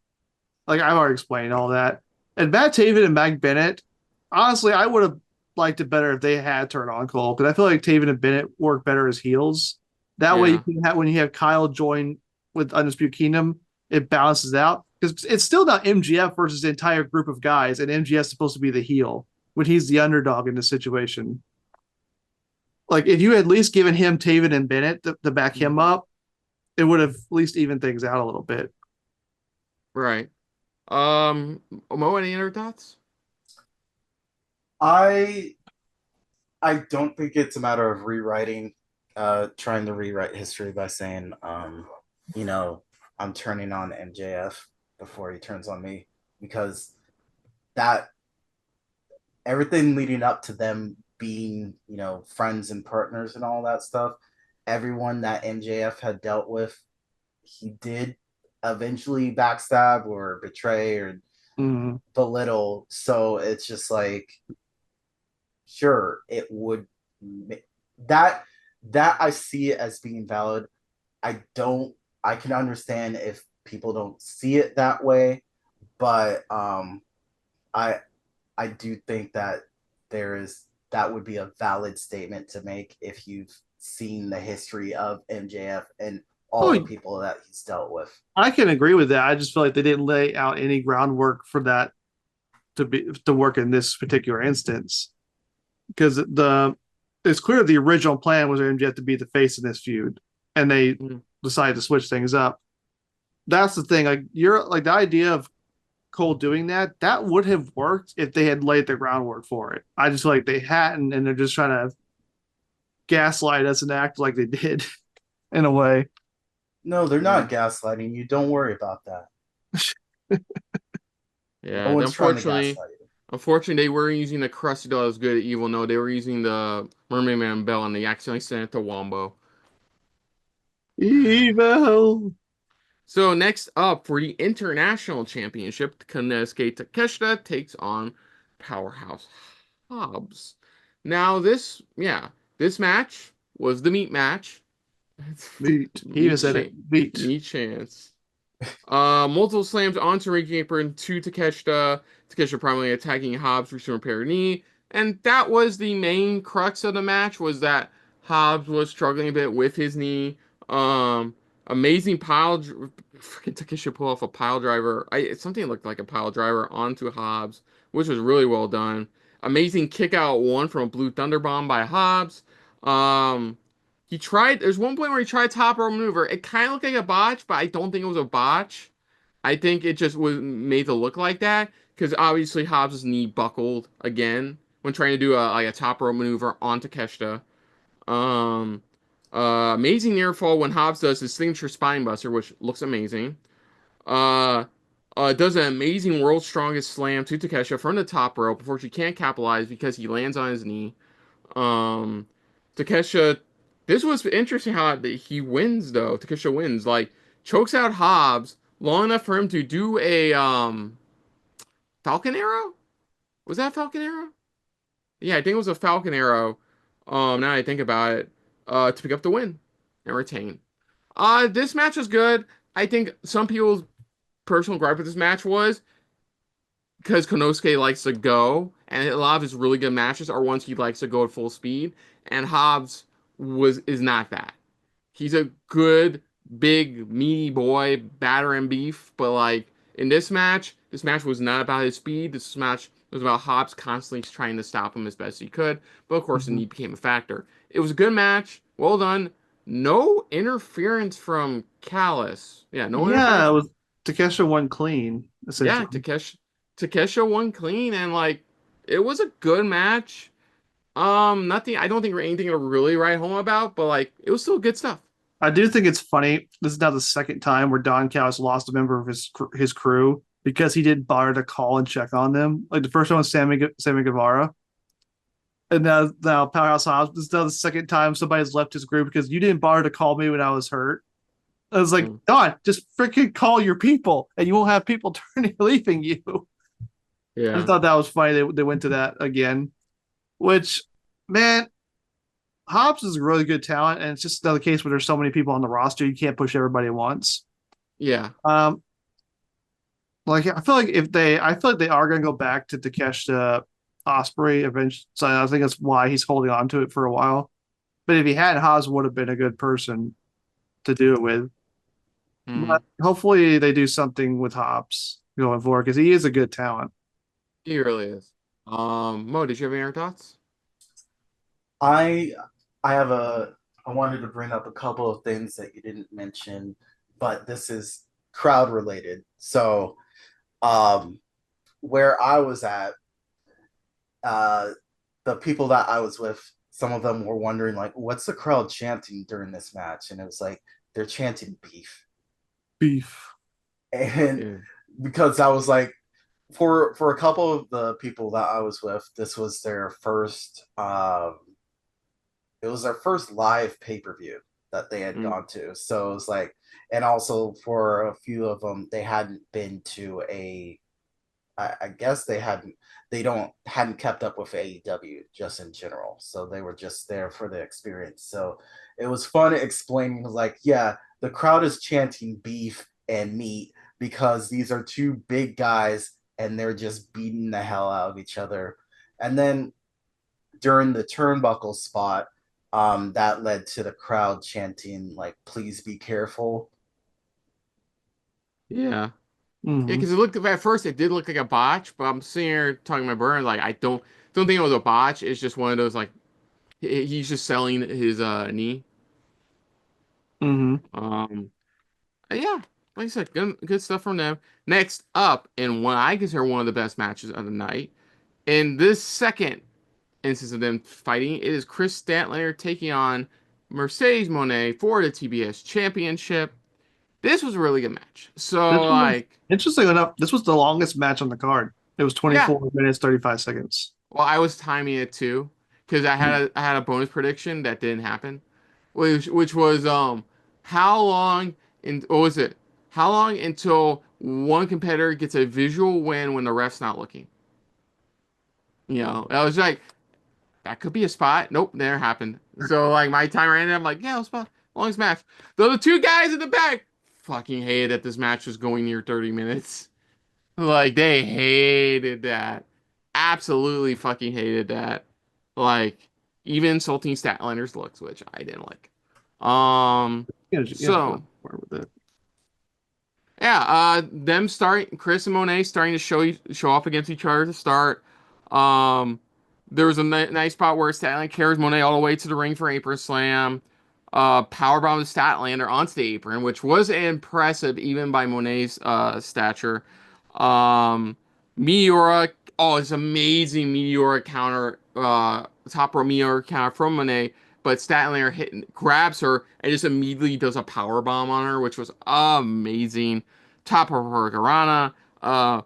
like I've already explained all that. And Matt Taven and Mike Bennett, honestly, I would have liked it better if they had turned on Cole because I feel like Taven and Bennett work better as heels. That way, you Yeah. can have when you have Kyle join with Undisputed Kingdom, it balances out because it's still not MGF versus the entire group of guys, and MGF is supposed to be the heel when he's the underdog in this situation. Like if you had at least given him Taven and Bennett to back him up, it would have at least evened things out a little bit. Right. Mo, any other thoughts? I I don't think it's a matter of rewriting, trying to rewrite history by saying, you know, I'm turning on MJF before he turns on me, because that everything leading up to them being, friends and partners and all that stuff, everyone that MJF had dealt with, he did eventually backstab or betray or Mm. belittle. So it's just like, sure, it would that that I see it as being valid. I don't. I can understand if people don't see it that way, but I I do think that that would be a valid statement to make if you've seen the history of MJF and all the Oh, people that he's dealt with. I can agree with that. I just feel like they didn't lay out any groundwork for that to work in this particular instance because it's clear the original plan was for MJF to be the face in this feud, and they Mm. decided to switch things up. That's the thing. Like you're like the idea of Cole doing that would have worked if they had laid the groundwork for it. I just feel like they hadn't, and they're just trying to gaslight us and act like they did in a way. No, they're Yeah. not gaslighting you. Don't worry about that. No Yeah. one's trying to Unfortunately, gaslight you. unfortunately, they were using the crusty doll as good at evil. No, they were using the Mermaid Man bell and they accidentally sent it to Wombo. Evil. So next up for the International Championship, Konosuke Takeshita takes on Powerhouse Hobbs. Now this match was the meat match. Meat. He even Meat, said cha- it. Meat. meat chance. Multiple slams onto Ricky Apron to Takeshita. Takeshita primarily attacking Hobbs for some repair knee. And that was the main crux of the match, was that Hobbs was struggling a bit with his knee. Um, amazing freaking Takeshita pull off a pile driver. Something looked like a pile driver onto Hobbs, which was really well done. Amazing kick out one from a Blue Thunder Bomb by Hobbs. Um, there's one point where he tried top rope maneuver. It kind of looked like a botch, but I don't think it was a botch. I think it just was made to look like that because obviously Hobbs' knee buckled again when trying to do a top rope maneuver on Takeshita. Um, amazing near fall when Hobbs does his signature spine buster, which looks amazing. Uh, does an amazing world's strongest slam to Takeshita from the top rope before she can't capitalize because he lands on his knee. Um, Takesha, this was interesting how he wins though. Takesha wins, like chokes out Hobbs long enough for him to do a Falcon Arrow. Was that Falcon Arrow? Yeah, I think it was a Falcon Arrow. Now I think about it, to pick up the win and retain. This match was good. I think some people's personal gripe with this match was because Konosuke likes to go, and a lot of his really good matches are ones he likes to go at full speed, and Hobbs is not that. He's a good, big, meaty boy, battering beef, but like in this match was not about his speed. This match was about Hobbs constantly trying to stop him as best he could, but of course the Mhm. knee became a factor. It was a good match, well done. No interference from Callis. Yeah, no Yeah, interference. it was Takesha won clean, Yeah, essentially. Takesha won clean and like it was a good match. Nothing. I don't think anything to really write home about, but like it was still good stuff. I do think it's funny. This is now the second time where Don Callis lost a member of his crew because he didn't bother to call and check on them. Like the first one was Sammy Guevara, and now Powerhouse Hobbs. This is now the second time somebody's left his group because you didn't bother to call me when I was hurt. I was like, Mm. Don, just freaking call your people, and you won't have people turning leaving you. I just Yeah. thought that was funny. They went to that again, which man, Hobbs is a really good talent, and it's just another case where there's so many people on the roster you can't push everybody at once. Yeah. Um, like I feel like they are going to go back to Takeshita Ospreay eventually. So I think that's why he's holding on to it for a while. But if he had, Haas would have been a good person to do it with. Mm. But hopefully they do something with Hobbs going forward because he is a good talent. He really is. Mo, did you have any other thoughts? I I have a I wanted to bring up a couple of things that you didn't mention, but this is crowd related. So um where I was at, uh the people that I was with, some of them were wondering like, what's the crowd chanting during this match? And it was like they're chanting beef. Beef. And Yeah. because I was like, for a couple of the people that I was with, this was their first it was their first live pay-per-view that they had Mm. gone to. So it was like, and also for a few of them, they hadn't been to a, I guess they don't hadn't kept up with AEW just in general. So they were just there for the experience. So it was fun explaining like, yeah, the crowd is chanting beef and meat because these are two big guys and they're just beating the hell out of each other. And then during the turnbuckle spot, that led to the crowd chanting like, "Please be careful." Yeah. Yeah, Mm-hmm. because it looked at first it did look like a botch, but I'm sitting here talking to my brother like I don't think it was a botch. It's just one of those like he's just selling his knee. Mm-hmm. Um, yeah, like I said, good stuff from them. Next up, in what I consider one of the best matches of the night, in this second instance of them fighting, it is Chris Statlander taking on Mercedes Moné for the TBS Championship. This was a really good match. This So was like, interesting enough. This was the longest match on the card. It was yeah. 24 minutes 35 seconds. Well, I was timing it too because I had a bonus prediction that didn't happen, which was how long in what was it? How long until one competitor gets a visual win when the ref's not looking? You know, I was like, that could be a spot. Nope, never happened. So like my timer ended. I'm like, yeah, it was spot longest match. The other two guys in the back fucking hated that this match was going near 30 minutes. Like they hated that. Absolutely fucking hated that. Like even insulting Statlander's looks, which I didn't like. You gotta go So with it. yeah, them starting Chris and Monet starting to show off against each other to start. Um, there was a nice spot where Statlander carries Monet all the way to the ring for apron slam. Powerbomb to Statlander onto the apron, which was impressive even by Monet's stature. Um, Meteora, oh, it's amazing Meteora counter, top row Meteora counter from Monet, but Statlander grabs her and just immediately does a power bomb on her, which was amazing. Top of her Garana. Uh,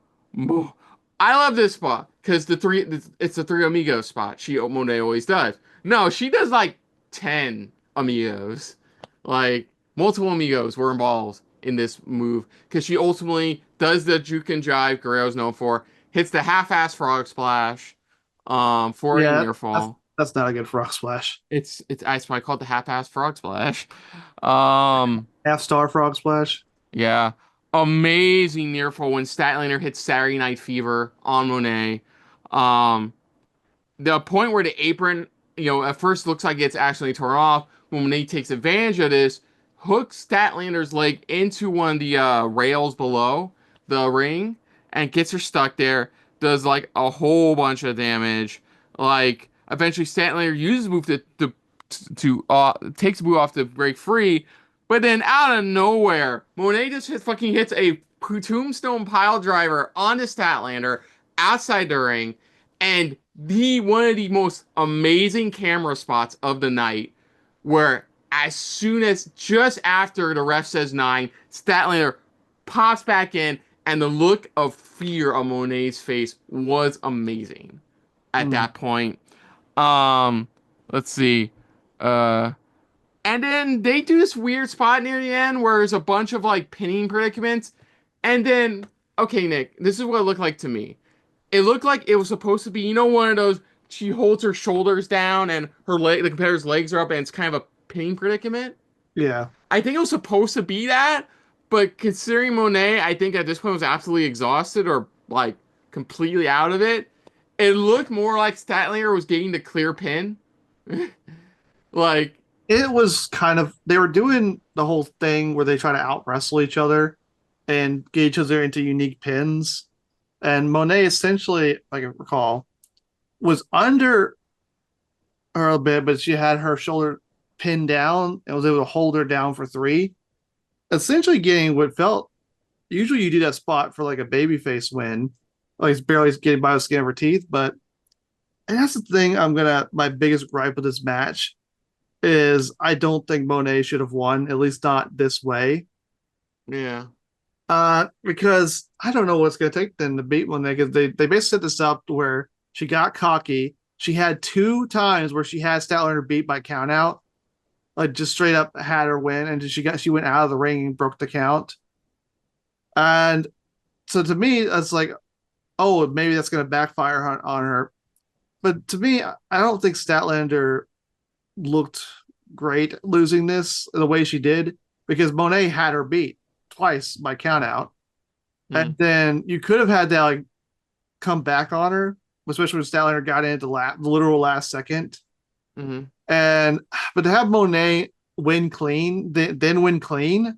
I love this spot because it's the three amigos spot. Monet always does. No, she does like 10 amigos. Like multiple amigos were involved in this move because she ultimately does the juke and jive Guerrero's known for, hits the half-ass frog splash, for a Yeah, near that's fall. that's not a good frog splash. It's I probably call it the half-ass frog splash. Um, Half star frog splash. yeah, amazing near fall when Statlander hits Saturday Night Fever on Monet. Um, the point where the apron, at first looks like it's actually torn off. When Nate takes advantage of this, hooks Statlander's leg into one of the rails below the ring and gets her stuck there. Does like a whole bunch of damage. Like eventually, Statlander uses the move to takes the move off to break free, but then out of nowhere, Monet just fucking hits a tombstone pile driver onto Statlander outside the ring And the one of the most amazing camera spots of the night, where as soon as just after the ref says 9, Statlander pops back in, and the look of fear on Monet's face was amazing at Mm. that point. Um, let's see. Uh, and then they do this weird spot near the end where there's a bunch of like pinning predicaments. And then, okay, Nick, this is what it looked like to me. It looked like it was supposed to be, one of those, she holds her shoulders down and the competitor's legs are up and it's kind of a pinning predicament. Yeah. I think it was supposed to be that, but considering Monet, I think at this point was absolutely exhausted or like completely out of it. It looked more like Statlander was getting the clear pin. Like, It was kind of, they were doing the whole thing where they try to out wrestle each other and get each other into unique pins. And Monet essentially, if I can recall, was under her a bit, but she had her shoulder pinned down and was able to hold her down for 3. Essentially getting what felt, usually you do that spot for like a babyface win. Like it's barely getting by the skin of her teeth. But and that's the thing my biggest gripe with this match is I don't think Monet should have won, at least not this way. yeah. Because I don't know what's going to take them to beat Monet because they basically set this up where she got cocky. She had 2 times where she had Statlander beat by count out, like just straight up had her win, and she went out of the ring and broke the count. And so to me, it's like, oh, maybe that's going to backfire on her. But to me, I don't think Statlander looked great losing this the way she did because Monet had her beat twice by count out. Mm, And then you could have had that like come back on her, especially when Statlander got in at the literal last second. mm-hmm. And but to have Monet win clean, then win clean,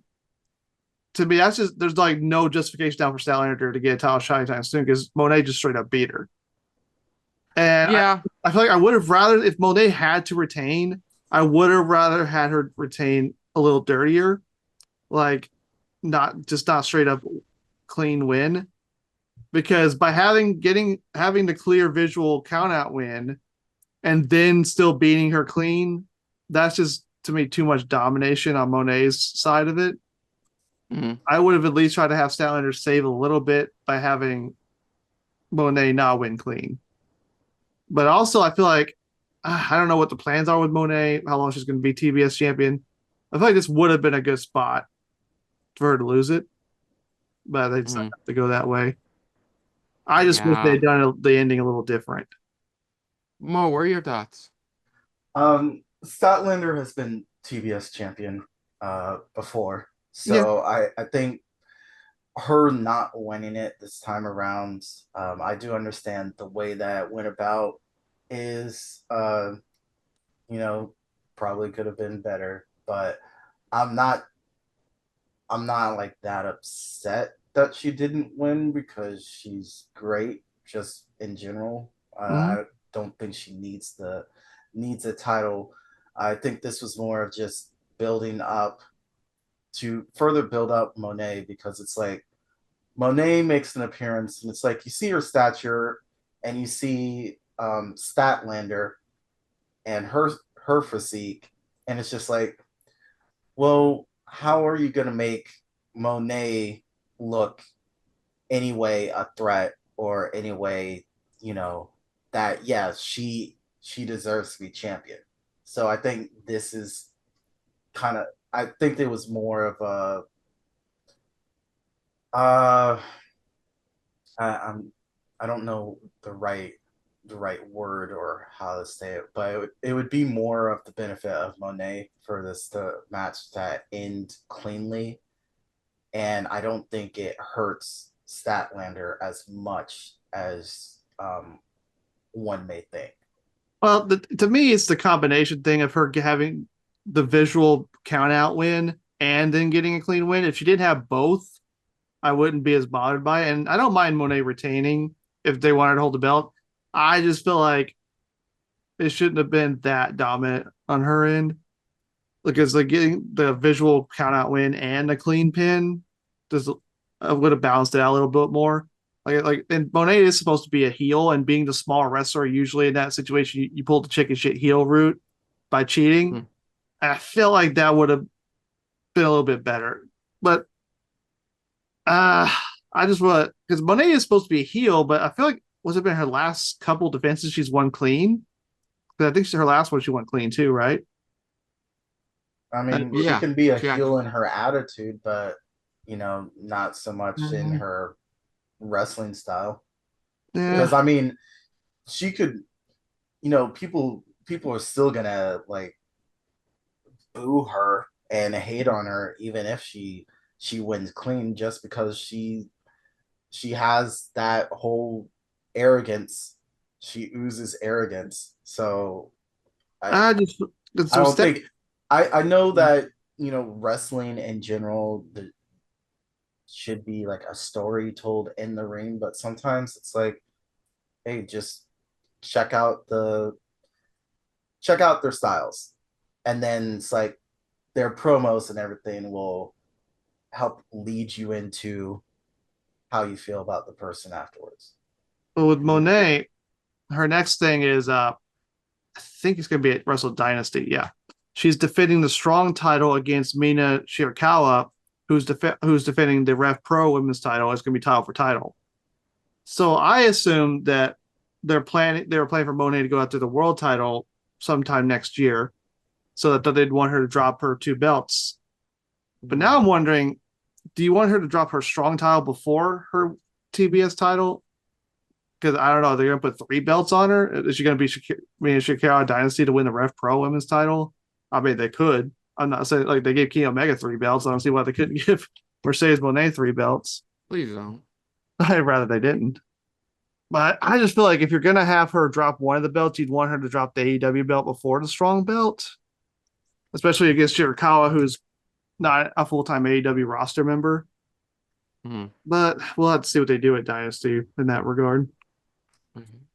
to me, that's just there's like no justification down for Statlander to get a title shot anytime soon because Monet just straight up beat her. And Yeah. I feel like I would have rather if Monet had to retain, I would have rather had her retain a little dirtier, like not straight up clean win. Because by having the clear visual count out win and then still beating her clean, that's just to me too much domination on Monet's side of it. Mm, I would have at least tried to have Statlander save a little bit by having Monet not win clean. But also, I feel like I don't know what the plans are with Monet, how long she's going to be TBS champion. I feel like this would have been a good spot for her to lose it, but they decided mm, to go that way. I just wish they yeah. had done the ending a little different. Mo, what are your thoughts? Statlander has been TBS champion before, Yeah, so I think her not winning it this time around, I do understand the way that went about is, you know, probably could have been better, but I'm not I'm not like that upset that she didn't win because she's great just in general. mm-hmm. I don't think she needs a title. I think this was more of just building up to further build up Monet because it's like Monet makes an appearance and it's like you see her stature and you see Statlander and her physique and it's just like, well, how are you going to make Monet look anyway a threat or anyway, you know, that yes, she deserves to be champion. So I think this is kind of I think it was more of a uh I'm I don't know the right word or how to say it, but it would be more of the benefit of Monet for this the match that end cleanly, and I don't think it hurts Statlander as much as one may think. Well, to me, it's the combination thing of her having the visual count out win and then getting a clean win. If she didn't have both, I wouldn't be as bothered by it. And I don't mind Monet retaining if they wanted to hold the belt. I just feel like it shouldn't have been that dominant on her end because like getting the visual count out win and a clean pin just would have balanced it out a little bit more. And Monet is supposed to be a heel, and being the small wrestler, usually in that situation, you pull the chicken shit heel route by cheating. Hmm. I feel like that would have been a little bit better, but uh, I just want because Monet is supposed to be a heel, but I feel like was it been her last couple defenses she's won clean? Because I think her last one she went clean too, right? I And, mean, she Yeah, can be a Jack. heel in her attitude, but not so much in mm, her wrestling style. yeah, Because I mean, she could, people are still gonna like boo her and hate on her even if she wins clean just because she has that whole arrogance. She oozes arrogance. So I I just I so don't step. think I know that wrestling in general should be like a story told in the ring, but sometimes it's like, hey, just check out the check out their styles, and then it's like their promos and everything will help lead you into how you feel about the person afterwards. But with Monet, her next thing is I think it's going to be at Wrestle Dynasty. Yeah, she's defending the strong title against Mina Shirakawa, who's defending the Rev Pro Women's title. It's going to be title for title. So I assume that they were planning for Monet to go after the world title sometime next year, so that they'd want her to drop her two belts. But now I'm wondering, do you want her to drop her strong title before her TBS title? Because I don't know, they're gonna put three belts on her. Is she gonna be Shakira Dynasty to win the Rev Pro Women's title? I mean, they could. I'm not saying like they gave Kenny Omega three belts. I don't see why they couldn't give Mercedes Moné three belts. Please don't. I'd rather they didn't. But I just feel like if you're gonna have her drop one of the belts, you'd want her to drop the AEW belt before the strong belt, especially against Shirakawa, who's not a full time AEW roster member. Mhm. But we'll have to see what they do at Dynasty in that regard. Mhm.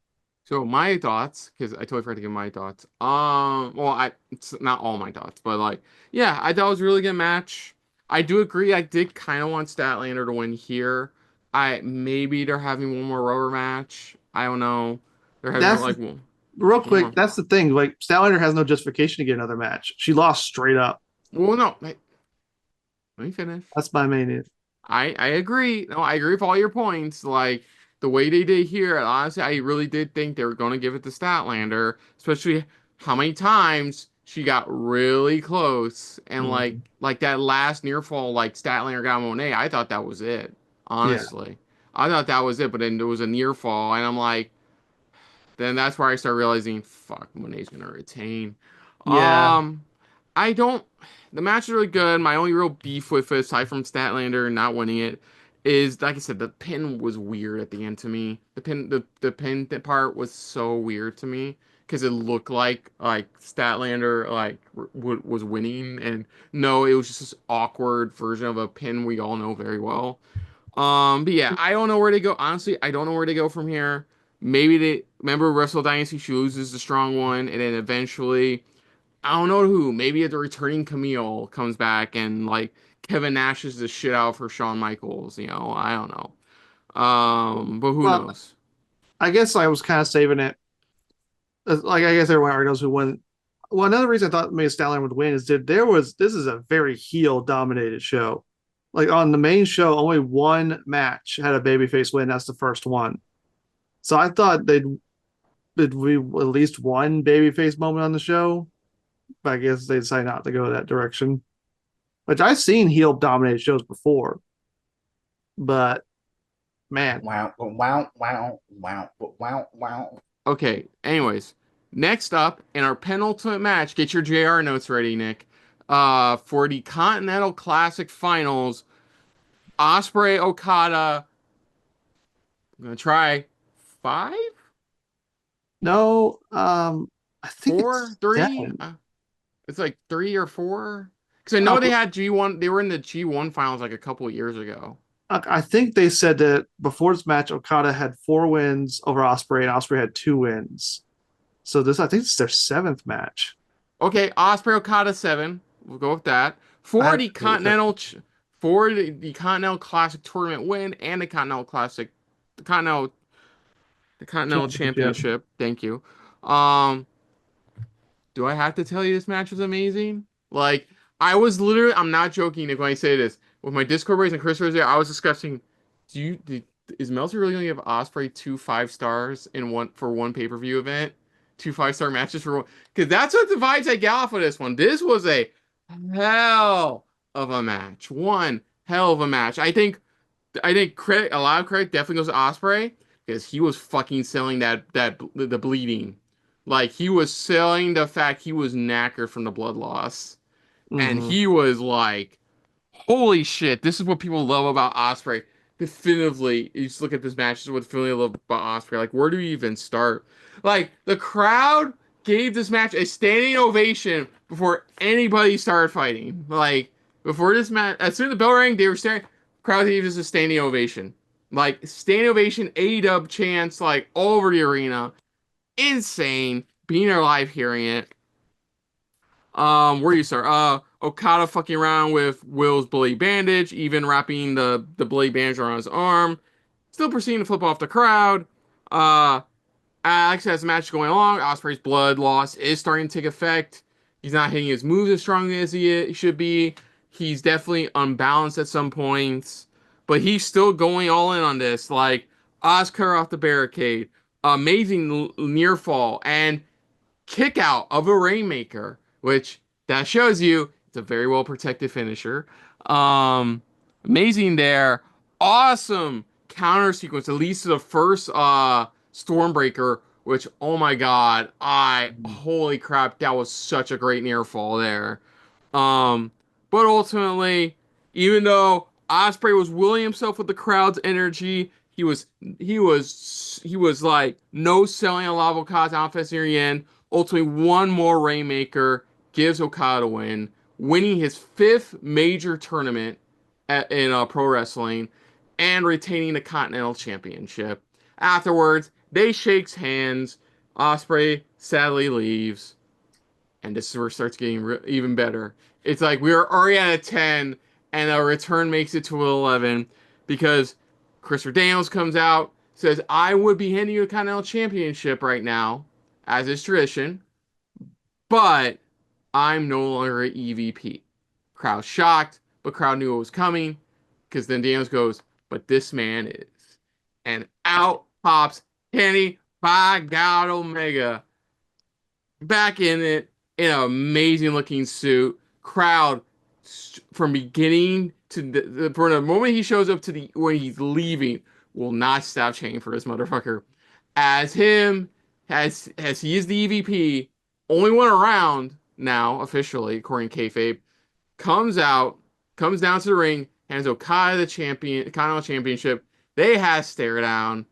So my thoughts, because I totally forgot to give my thoughts. Well, it's not all my thoughts, but like, yeah, I thought it was a really good match. I do agree. I did kind of want Statlander to win here. Maybe they're having one more rubber match. I don't know. They're having That's like one real quick. more. That's the thing. Like Statlander has no justification to get another match. She lost straight up. Well, no. Let me finish. That's my main. I agree. No, I agree with all your points. Like the way they did here, honestly, I really did think they were going to give it to Statlander, especially how many times she got really close and Mm, like that last near fall, like Statlander got Monet. I thought that was it. yeah, Honestly, I thought that was it. But then there was a near fall, and I'm like, then that's where I start realizing, fuck, Monet's gonna retain. yeah. Um, I don't. The match is really good. My only real beef with it, aside from Statlander not winning it, is like I said, the pin was weird at the end to me. The pin part was so weird to me because it looked like Statlander was winning, and no, it was just this awkward version of a pin we all know very well. But yeah, I don't know where to go. Honestly, I don't know where to go from here. Maybe they remember Wrestle Dynasty. She loses the strong one, and then eventually, I don't know who. Maybe the returning Camille comes back and like Kevin Nashes the shit out for Shawn Michaels. I don't know. But who Well, knows? I guess I was kind of saving it. Like I guess everyone already knows who won. Well, another reason I thought maybe Statlander would win is that this is a very heel dominated show. Like on the main show, only one match had a babyface win. That's the first one. So I thought did we at least one babyface moment on the show, but I guess they decided not to go that direction. Which I've seen heel dominated shows before, but man, Wow, wow, wow, wow, wow, wow. Okay. Anyways, next up in our penultimate match, get your JR notes ready, Nick. For the Continental Classic Finals, Ospreay Okada. I'm gonna try five. no, I think Four, it's three. seven. It's like three or four. Because I know Uh, they had G1. They were in the G1 finals like a couple of years ago. I think they said that before this match, Okada had four wins over Ospreay, and Ospreay had two wins. So I think it's their seventh match. Okay, Osprey Okada 7. We'll go with that. I For have the Continental Classic Tournament win and the Continental Classic the Continental Championship. Championship. Thank you. Um, do I have to tell you this match was amazing? Like, I'm not joking when I say this. With my Discord race and Chris was there, I was discussing, is Meltzer really going to give Ospreay 2 5 stars in one pay-per-view event? 2 5 star matches for one? Because that's what the vibes I get off of this one. This was a hell of a match. One hell of a match. I think credit a lot of credit definitely goes to Ospreay because he was fucking selling the bleeding. Like he was selling the fact he was knackered from the blood loss. And Hmm. he was like, holy shit, this is what people love about Ospreay. Definitively, you just look at this match, this is what really love about Ospreay. Like, where do we even start? Like, the crowd gave this match a standing ovation before anybody started fighting. Like, before this match, as soon as the bell rang, they were staring. Crowd gave this a standing ovation. Like, standing ovation, AEW chants, like, all over the arena. Insane. Being there live hearing it. Where do you start? Okada fucking around with Will's bloody bandage, even wrapping the bloody bandage around his arm. Still proceeding to flip off the crowd. Uh, Alex has the match going along. Ospreay's blood loss is starting to take effect. He's not hitting his moves as strongly as he should be. He's definitely unbalanced at some points, but he's still going all in on this. Like Oscar off the barricade, amazing near fall, and kick out of a Rainmaker, which that shows you it's a very well protected finisher. Um, Amazing there. Awesome counter sequence, at least to the first Stormbreaker, which oh my god, I holy crap, that was such a great near fall there. Um, but ultimately, even though Osprey was willing himself with the crowd's energy, he was like no selling a lot of Okada's outfits near the end. Ultimately, one more Rainmaker gives Okada a win, winning his fifth major tournament in pro wrestling and retaining the Continental Championship. Afterwards, they shakes hands. Osprey sadly leaves and this is where it starts getting even better. It's like we were already at a 10, and our return makes it to an 11 because Christopher Daniels comes out, says, I would be handing you a Continental Championship right now, as is tradition, but I'm no longer an EVP. Crowd shocked, but crowd knew it was coming because then Daniels goes, but this man is. And out pops Kenny by God Omega back in it in an amazing looking suit. Crowd from beginning to from the moment he shows up to the when he's leaving will not stop chanting for this motherfucker. As him, as he is the EVP, only one around now officially according to kayfabe, comes out, comes down to the ring, hands Okada the Continental Championship. They have stare down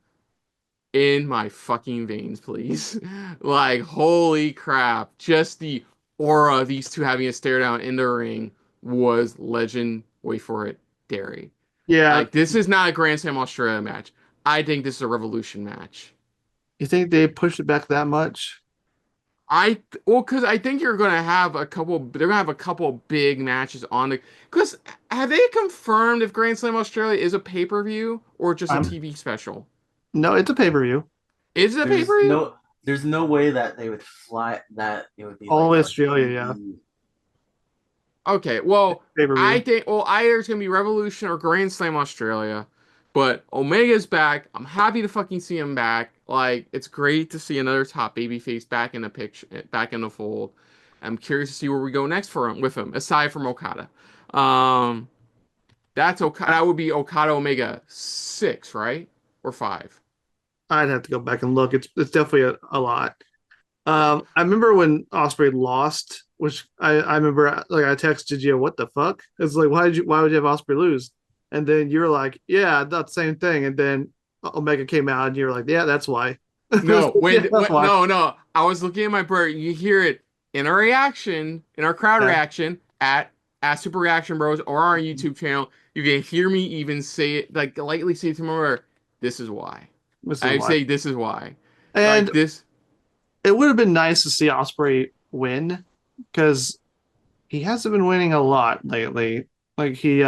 in my fucking veins, please. Like, holy crap. Just the aura of these two having a stare down in the ring was legend. Wait for it, dairy. Yeah. Like, this is not a Grand Slam Australia match. I think this is a Revolution match. You think they pushed it back that much? Well, because I think they're gonna have a couple big matches on the, because have they confirmed if Grand Slam Australia is a pay-per-view or just a I'm TV special? No, it's a pay-per-view. Is it a There's pay-per-view? no there's no way that they would fly that it would be All like a Australia, yeah. TV. Okay, well, I Pay-per-view. think either it's gonna be Revolution or Grand Slam Australia, but Omega's back. I'm happy to fucking see him back. Like, it's great to see another top babyface back in the picture, back in the fold. I'm curious to see where we go next for him with him, aside from Okada. Um, that's Okada. That would be Okada Omega 6, right? Or 5. I'd have to go back and look. It's definitely a lot. I remember when Osprey lost, which I remember like I texted you, what the fuck? It's like why would you have Osprey lose? And then you were like, yeah, I thought the same thing. And then Omega came out and you were like, yeah, that's why. No, Yeah, that's why. no. I was looking at my bird. You hear it in our reaction, in our crowd Yeah. reaction at Super Reaction Bros or our YouTube channel. You can hear me even say it, like lightly say to my bird, this is why. This is I why. say this is why. And Like this. it would have been nice to see Osprey win because he hasn't been winning a lot lately. Like he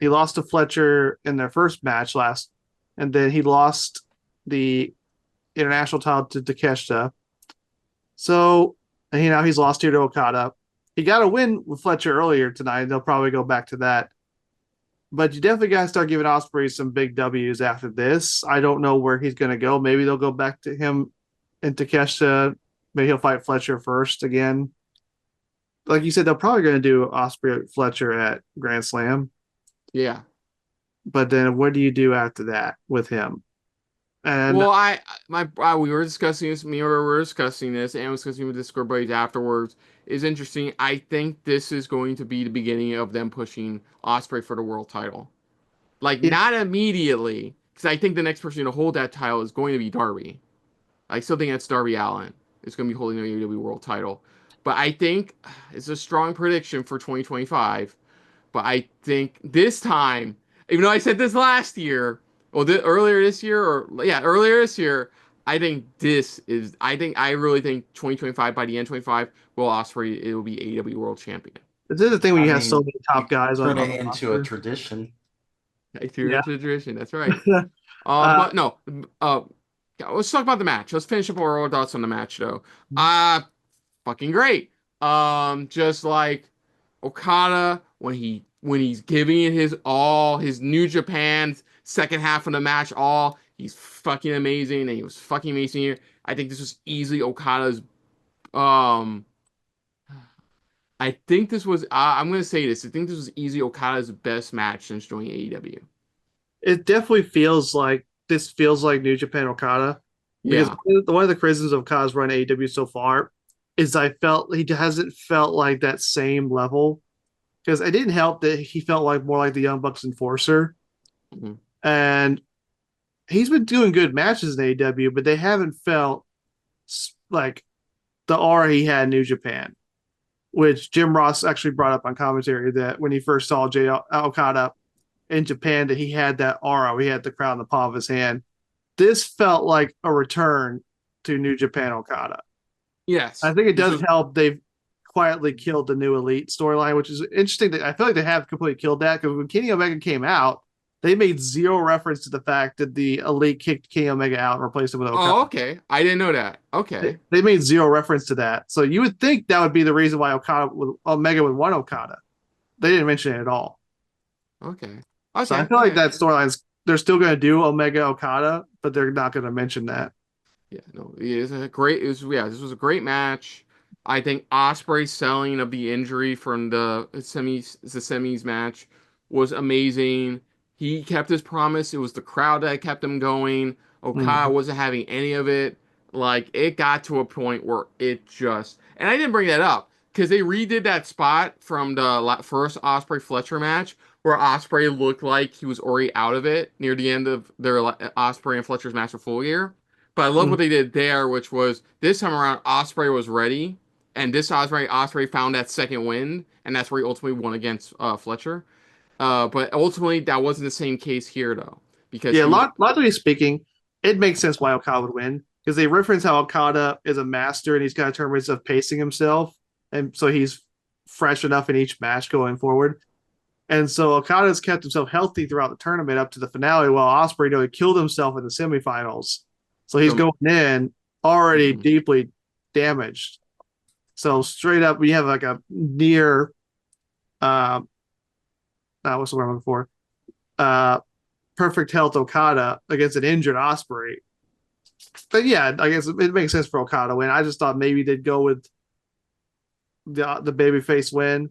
lost to Fletcher in their first match last, and then he lost the international title to Takeshita. So, and, he's lost here to Okada. He got a win with Fletcher earlier tonight. They'll probably go back to that. But you definitely got to start giving Ospreay some big W's after this. I don't know where he's going to go. Maybe they'll go back to him and Takeshita. Maybe he'll fight Fletcher first again. Like you said, they're probably going to do Ospreay Fletcher at Grand Slam. Yeah. But then what do you do after that with him? And Well, we were discussing this. Me and we were discussing this, and I was discussing with Discord buddies afterwards. Is interesting. I think this is going to be the beginning of them pushing Ospreay for the world title. Like it, not immediately, because I think the next person to hold that title is going to be Darby. I still think that's Darby Allin is going to be holding the AEW World title. But I think it's a strong prediction for 2025. But I think this time, even though I said this last year, or earlier this year, earlier this year, I really think 2025, by the end of 25, Will Ospreay, it will be AEW World Champion. this is the thing when I you have so mean, many top guys turn on it the into a roster. tradition. I threw Yeah. into the tradition. That's right. Uh, But no. Let's talk about the match. Let's finish up our thoughts on the match, though. Fucking great. Just like Okada when he's giving it his all, his New Japan second half of the match all, he's fucking amazing, and he was fucking amazing here. I think this was easily Okada's. Um, I think this was. I'm gonna say this. I think this was easily Okada's best match since joining AEW. it definitely feels like New Japan Okada because Yeah. one of the criticisms of Okada's run AEW so far is I felt he hasn't felt like that same level because it didn't help that he felt like more like the Young Bucks enforcer, Mhm. and he's been doing good matches in AEW, but they haven't felt like the aura he had in New Japan, which Jim Ross actually brought up on commentary that when he first saw Jay Okada in Japan, that he had that aura. He had the crowd in the palm of his hand. This felt like a return to New Japan Okada. I Yes. think it This does was. help. They've quietly killed the new Elite storyline, which is interesting. That I feel like they have completely killed that because when Kenny Omega came out, they made zero reference to the fact that the Elite kicked Kenny Omega out and replaced him with Okada. Oh, okay. I didn't know that. Okay. They made zero reference to that. So you would think that would be the reason why Omega would want Okada. They didn't mention it at all. Okay. So I Okay. feel All like right. that storyline's they're still going to do Omega Okada, but they're not going to mention that. Yeah, no, it is a great. This was a great match. I think Ospreay's selling of the injury from the semis match was amazing. He kept his promise. It was the crowd that kept him going. Okada Mhm. wasn't having any of it. Like it got to a point where it just, and I didn't bring that up because they redid that spot from the first Ospreay Fletcher match where Ospreay looked like he was already out of it near the end of their Ospreay and Fletcher's match for Full Gear. But I love Mhm. what they did there, which was this time around Ospreay was ready, and this Ospreay found that second win, and that's where he ultimately won against Fletcher. But ultimately that wasn't the same case here though, because Yeah, he was. logically speaking, it makes sense why Okada would win because they reference how Okada is a master and he's got tournaments of pacing himself, and so he's fresh enough in each match going forward. And so Okada's kept himself healthy throughout the tournament up to the finale, while Ospreay, he killed himself in the semifinals. So he's So, going in already mhm. deeply damaged. So straight up, we have like a near, uh, what's the word I'm looking for? Uh, perfect health Okada against an injured Ospreay. But yeah, I guess it makes sense for Okada win. I just thought maybe they'd go with the babyface win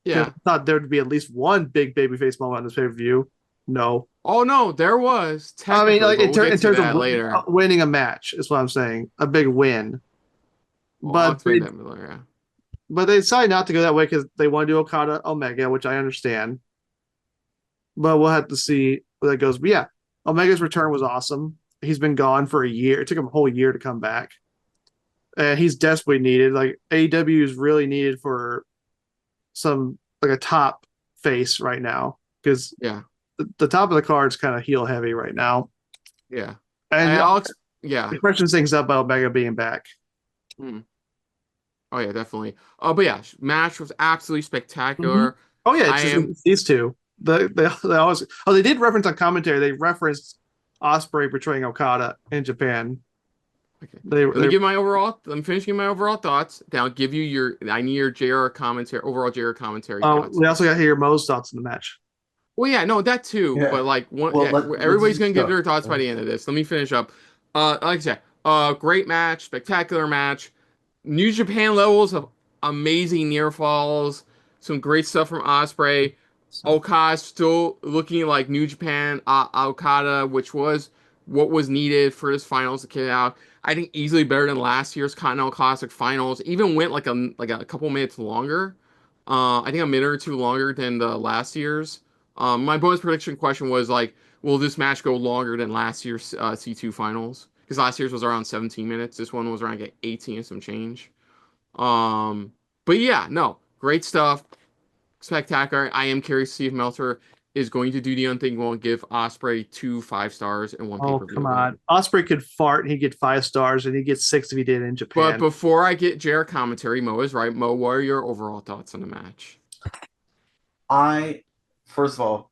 because Yeah. I thought there'd be at least one big babyface moment on this pay per view. No, Oh no, there was I mean technically, like but we'll get in to terms of that later. winning a match is what I'm saying, a big win. Well, I'll But explain that later. they decided not to go that way because they want to do Okada Omega, which I understand. But we'll have to see where that goes. But yeah, Omega's return was awesome. He's been gone for a year. It took him a whole year to come back, and he's desperately needed. Like AEW is really needed for some like a top face right now because Yeah. the top of the card is kind of heel heavy right now, Yeah. and I'll. Yeah. it freshens things up by Omega being back. Hmm. Oh yeah, definitely. Oh, but yeah, match was absolutely Mm-hmm. spectacular. Oh yeah, I it's just am. it's these two. They always they did reference on commentary. They referenced Ospreay portraying Okada in Japan. Okay. They Let me give my overall. I'm finishing my overall thoughts. Then I'll give you your. I need your JR commentary, overall JR commentary thoughts we on also got this. to hear Mo's thoughts on the match. Well, yeah, no, that too. Yeah. But like, one, Well, yeah, let's everybody's gonna just give go. their thoughts by the end of this. Let me finish up. Like I said, great match, spectacular match. New Japan levels of amazing near falls. Some great stuff from Ospreay. Okada still looking like New Japan Okada, which was what was needed for this finals to get out. I think easily better than last year's Continental Classic finals. Even went like a couple minutes longer. I think a minute or two longer than the last year's. My bonus prediction question was like, will this match go longer than last year's C2 finals? Because last year's was around 17 minutes. This one was around like 18 and some change. Um, but yeah, no, great stuff, spectacular. I am curious to see if Meltzer is going to do the unthinkable and give Ospreay 2 5 stars in one Oh, pay-per-view come event. on. Ospreay could fart and he'd get 5 stars, and he'd get 6 if he did it in But Japan. before I get JR commentary, Mo is right. Mo, what are your overall thoughts on the match? I first of all,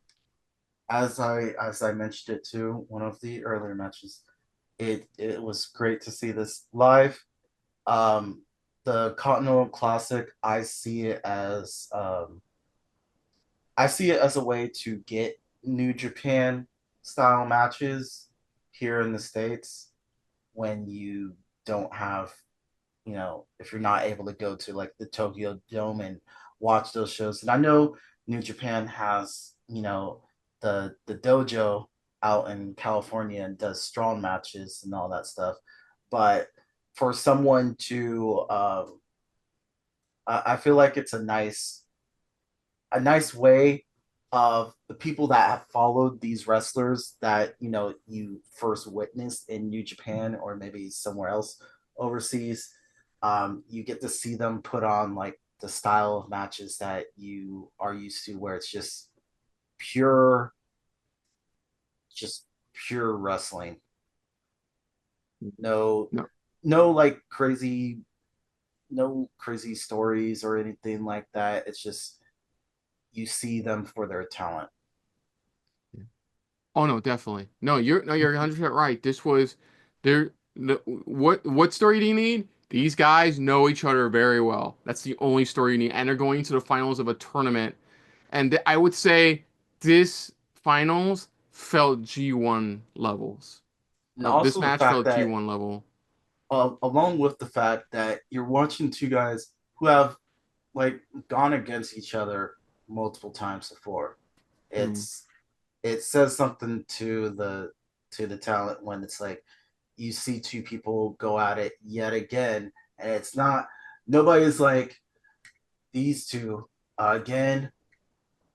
as I mentioned it too, one of the earlier matches, it was great to see this live. Um, the Continental Classic, I see it as a way to get New Japan style matches here in the States when you don't have, if you're not able to go to like the Tokyo Dome and watch those shows. And I know New Japan has, the dojo out in California and does strong matches and all that stuff. But for someone to, I feel like it's a nice way of the people that have followed these wrestlers that you first witnessed in New Japan or maybe somewhere else overseas. You get to see them put on like the style of matches that you are used to, where it's pure, just pure wrestling. No, No. no like crazy, no crazy stories or anything like that. It's just you see them for their talent. Oh no, definitely. No, you're 100% right. This was there. What story do you need? These guys know each other very well. That's the only story you need, and they're going to the finals of a tournament. And I would say this finals felt G1 levels. And This also the match fact felt that G1 level. along with the fact that you're watching two guys who have like gone against each other multiple times before. Hmm. It says something to the talent when it's like you see two people go at it yet again, and it's not nobody's like these two again.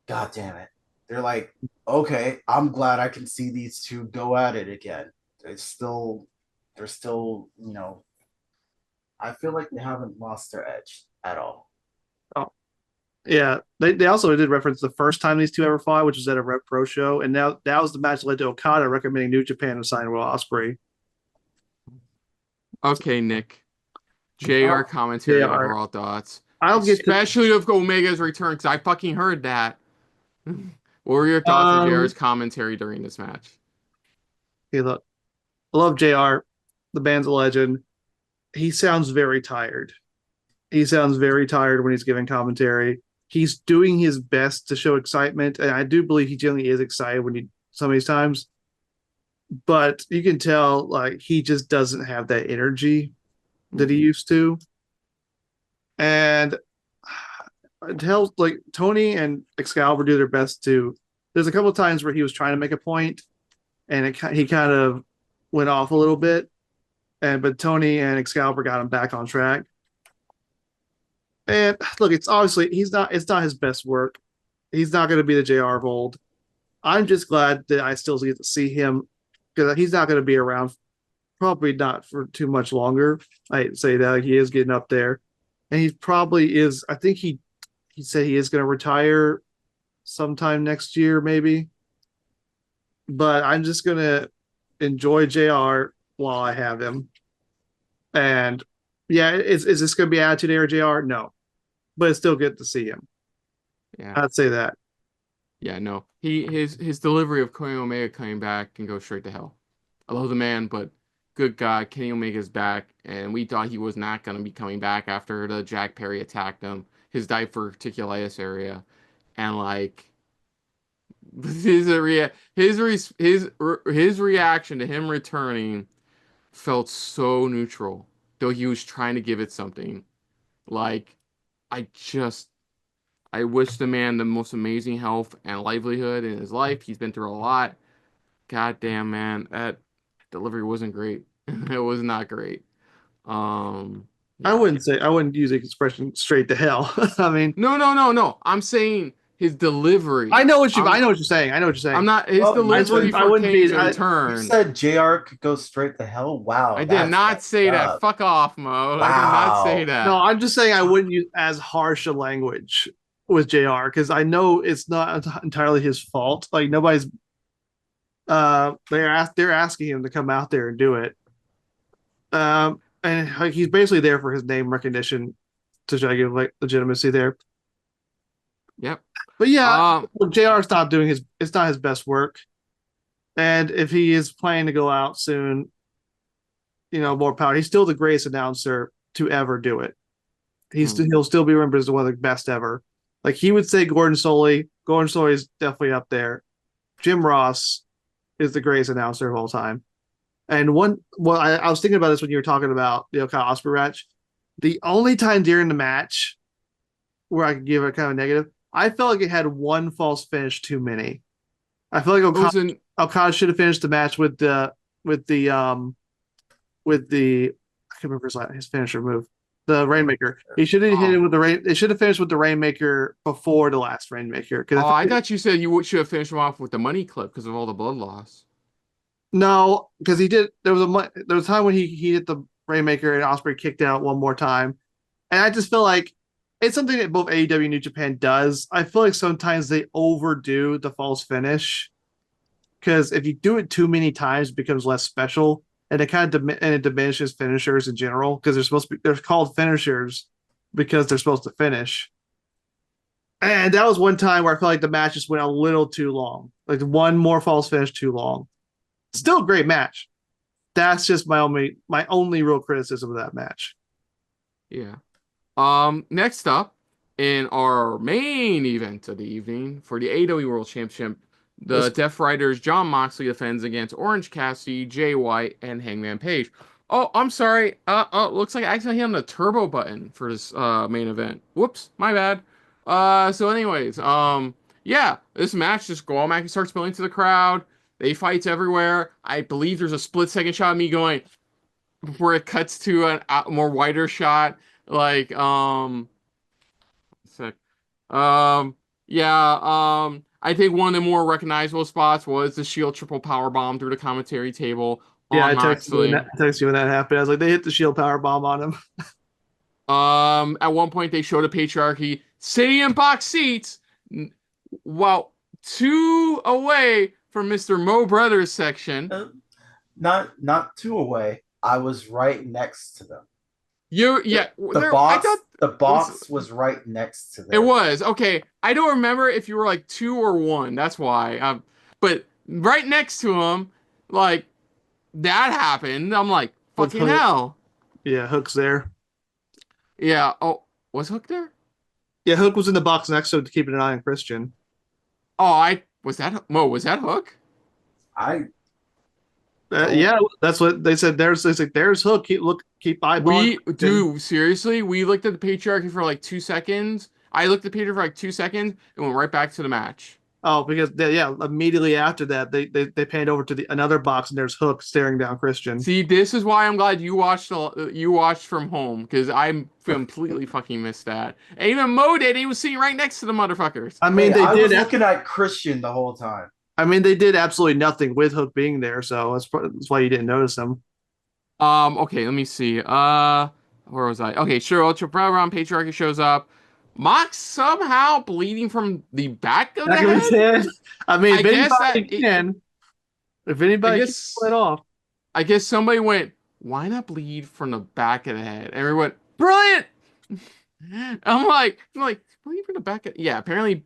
God damn it! They're like, okay, I'm glad I can see these two go at it again. It's still, they're still, I feel like they haven't lost their edge at all. Oh, yeah. They also did reference the first time these two ever fought, which was at a Rev Pro show. And now that was the match that led to Okada recommending New Japan to sign Will Ospreay. Okay, Nick. JR Oh, commentary JR. overall thoughts, I'll get to especially of Omega's return, because I fucking heard that. What were your thoughts on JR's um commentary during this match? okay, look. I love JR. The band's a legend. He sounds very tired. He sounds very tired when he's giving commentary. He's doing his best to show excitement, and I do believe he generally is excited when he some of these times. But you can tell like he just doesn't have that energy that he Mhm. used to. And it tells like Tony and Excalibur do their best to. There's a couple of times where he was trying to make a point, and he kind of went off a little bit. And but Tony and Excalibur got him back on track. And look, it's obviously he's not. It's not his best work. He's not going to be the JR of old. I'm just glad that I still get to see him because he's not going to be around. Probably not for too much longer. I say that like, he is getting up there, and he probably is. I think he said he is going to retire sometime next year, maybe. But I'm just going to enjoy JR while I have him. And yeah, is this going to be Attitude Era JR? No, but it's still good to see him. Yeah. I'd say that. Yeah, no. His delivery of Kenny Omega coming back can go straight to hell. I love the man, but good God, Kenny Omega's back, and we thought he was not going to be coming back after the Jack Perry attacked him, his diverticulitis area, and like his reaction to him returning felt so neutral, though he was trying to give it something. Like I just I wish the man the most amazing health and livelihood in his life. He's been through a lot. God damn, man, that delivery wasn't great. It was not great. Yeah. I wouldn't use the expression straight to hell. I mean, No, no, no, no. I'm saying his delivery. I know what you're saying. I know what you're I'm saying. not his Well, delivery I for wouldn't be. Kane's you return. said JR could go straight to hell. I Wow, did that's not messed say that. up. Fuck off, Mo. I did not say Wow. No, that. I'm just saying I wouldn't use as harsh a language with JR because I know it's not entirely his fault. Like nobody's they're asking him to come out there and do it. And like, he's basically there for his name recognition to try to give like legitimacy there. Yep. But yeah, Um, JR's not doing his it's not his best work. And if he is planning to go out soon, more power. He's still the greatest announcer to ever do it. He'll still be remembered as one of the best ever. Like he would say Gordon Soley. Gordon Soley is definitely up there. Jim Ross is the greatest announcer of all time. And I was thinking about this when you were talking about the Okada Ospreay match. The only time during the match where I could give it kind of negative, I felt like it had one false finish too many. I feel like it was an Okada should have finished the match with the I can't remember his finisher move. The Rainmaker. He should have hit it oh. with the rain. They should have finished with the Rainmaker before the last Rainmaker. Oh, I thought you said you should have finished him off with the money clip because of all the blood loss. No, because he did. There was a time when he hit the Rainmaker and Ospreay kicked out one more time, and I just feel like it's something that both AEW and New Japan does. I feel like sometimes they overdo the false finish because if you do it too many times, it becomes less special, and it diminishes finishers in general because they're called finishers because they're supposed to finish. And that was one time where I felt like the match just went a little too long, like one more false finish too long. Still a great match. That's just my only real criticism of that match. Yeah. Next up in our main event of the evening for the AEW World Championship, the Deaf Riders John Moxley defends against Orange Cassidy, Jay White, and Hangman Page. Oh, I'm sorry. Looks like I accidentally hit on the turbo button for this main event. Whoops, my bad. So anyways, yeah, this match just Mackey starts building to the crowd. They fights everywhere. I believe there's a split second shot of me going where it cuts to a more wider shot. Like, sec. Um, yeah, I think one of the more recognizable spots was the Shield triple power bomb through the commentary table Yeah, on Moxley. I texted you when that happened. I was like, they hit the Shield power bomb on him. At one point they showed a patriarchy sitting in box seats, while two away from Mr. Mo Brothers section. Not two away. I was right next to them. The box was right next to them. It was okay. I don't remember if you were like 2 or 1. That's why. But right next to him, like that happened. I'm like, fucking hell. Yeah, Hook's there. Yeah. Oh, was Hook there? Yeah, Hook was in the box next to him to keep an eye on Christian. Oh, was that Mo? Was that Hook? Yeah, that's what they said. There's Hook. Keep eyeballing. Seriously, we looked at the patriarchy for like 2 seconds. I looked at the patriarchy for like 2 seconds and went right back to the match. Oh, because immediately after that, they panned over to another box and there's Hook staring down Christian. See, this is why I'm glad you watched from home because I completely fucking missed that. And even Mo did. He was sitting right next to the motherfuckers. I mean, I was looking at Christian the whole time. I mean, they did absolutely nothing with Hook being there, so that's why you didn't notice him. Okay, let me see. Where was I? Okay, sure. Ultra Brown Patriarchy shows up. Mox somehow bleeding from the back of the head. I mean, if anybody can pull it off. I guess somebody went, why not bleed from the back of the head? And everyone went, brilliant. I'm like, bleed from the back of, yeah, apparently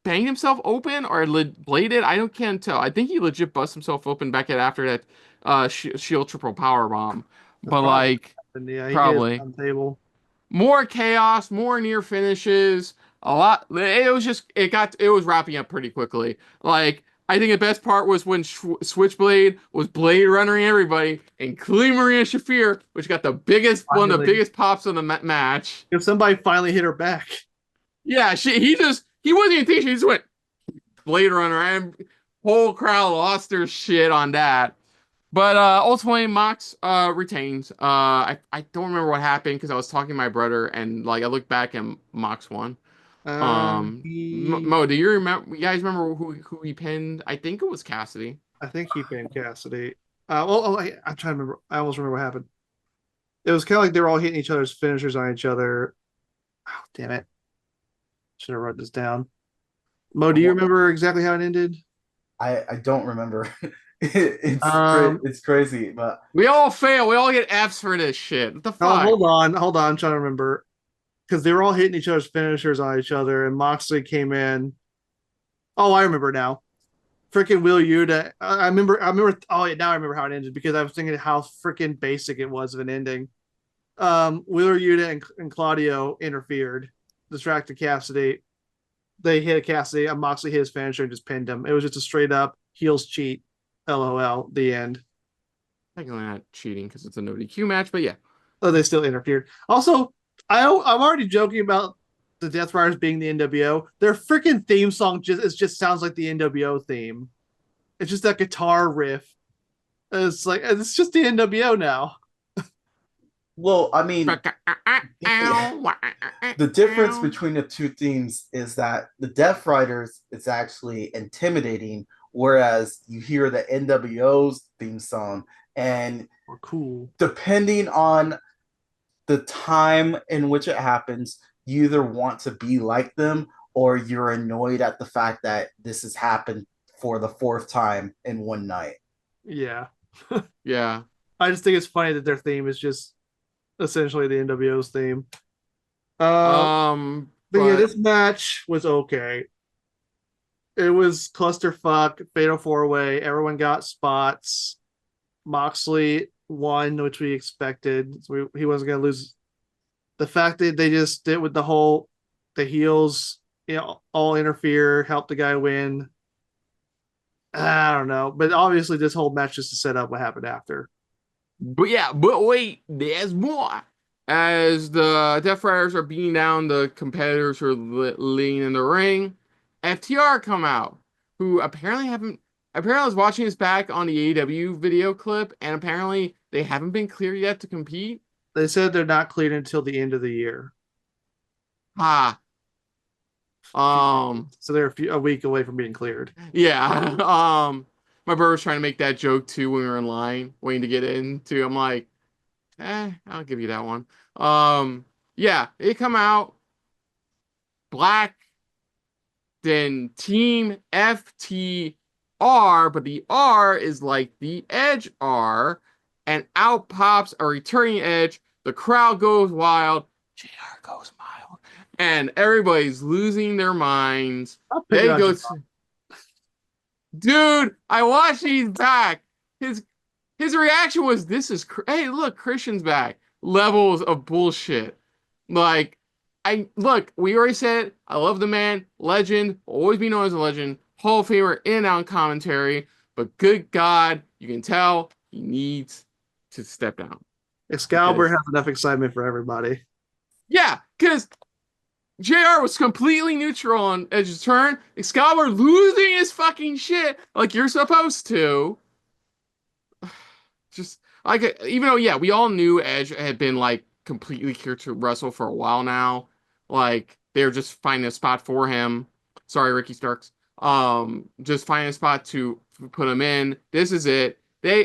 banged himself open or bladed. Can't tell. I think he legit bust himself open back at after that Shield triple power bomb. That's But probably like happened. Yeah, he hit his probably on the table. more chaos, more near finishes, a lot. It was wrapping up pretty quickly. Like I think the best part was when Switchblade was blade running everybody, including Maria Shafir, which got the biggest one of the Finally, biggest pops of the match. if somebody finally hit her back. Yeah, he wasn't even thinking. He just went Blade Runner, and whole crowd lost their shit on that. But ultimately, Mox retains. I don't remember what happened because I was talking to my brother, and like I looked back and Mox won. He, Mo, do you remember? You guys remember who he pinned? I think it was Cassidy. I think he pinned Cassidy. I'm trying to remember. I almost remember what happened. It was kind of like they were all hitting each other's finishers on each other. Oh, damn it. Should have wrote this down. Mo, do you remember exactly how it ended? I don't remember. Um, It's crazy, but We all fail. We all get Fs for this shit. What the oh, fuck? hold on. I'm trying to remember because they were all hitting each other's finishers on each other, and Moxley came in. Oh, I remember now. Freaking Will Yuta. I remember. Oh, yeah, now I remember how it ended because I was thinking how freaking basic it was of an ending. Wheeler Yuta and Claudio interfered, distracted Cassidy. They hit Cassidy. Moxley hit his finisher and just pinned him. It was just a straight up heels cheat. LOL. The end. Technically not cheating because it's a no DQ match, but yeah. Oh, they still interfered. Also, I'm already joking about the Death Riders being the NWO. Their freaking theme song just sounds like the NWO theme. It's just that guitar riff. It's like it's just the NWO now. well, I mean, the difference between the two themes is that the Death Riders is actually intimidating, whereas you hear the NWO's theme song, and Or cool. depending on the time in which it happens, you either want to be like them or you're annoyed at the fact that this has happened for the fourth time in one night. Yeah. Yeah. I just think it's funny that their theme is just essentially the NWO's theme. Uh, but yeah, But this match was okay. It was clusterfuck, fatal four way. Everyone got spots. Moxley won, which we expected. So he wasn't going to lose. The fact that they just did with the heels, all interfere, help the guy win. I don't know, but obviously this whole match just to set up what happened after. but wait, there's more. As the Death Riders are beating down the competitors who are laying in the ring, FTR come out, who apparently haven't. Apparently, I was watching this back on the AEW video clip, and apparently they haven't been cleared yet to compete. They said they're not cleared until the end of the year, Ha. so they're a week away from being cleared. Yeah. My brother was trying to make that joke too when we were in line, waiting to get into. I'm like, I'll give you that one. Yeah, they come out black, then Team FTR, but the R is like the Edge R, and out pops a returning Edge. The crowd goes wild. JR goes wild, and everybody's losing their minds. I'll pick it They on go, Japan. dude. I watched he's back. His his reaction was, "This is hey, look, Christian's back." Levels of bullshit. Like, we already said I love the man, legend, always be known as a legend, Hall of Famer in and out commentary. But good God, you can tell he needs to step down. Excalibur Because, has enough excitement for everybody. yeah, because JR was completely neutral on Edge's turn. Excalibur losing his fucking shit like you're supposed to. Just like, even though, yeah, we all knew Edge had been like completely here to wrestle for a while now. Like they were just finding a spot for him. Sorry, Ricky Starks. Just finding a spot to put him in. This is it. They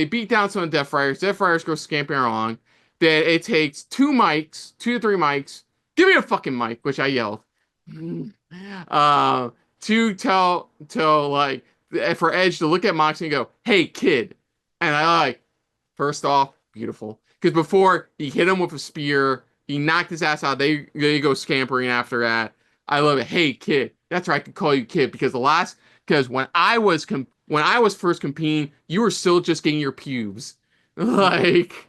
beat down some of the Death Riders. Death Riders go scampering along. Then it takes two to three mics. Give me a fucking mic, which I yelled. To tell like for Edge to look at Moxley and go, "Hey, kid," and I like, first off, beautiful, because before he hit him with a spear, he knocked his ass out. They go scampering after that. I love it. Hey, kid. That's right. I could call you kid because when I was first competing, you were still just getting your pubes. Like,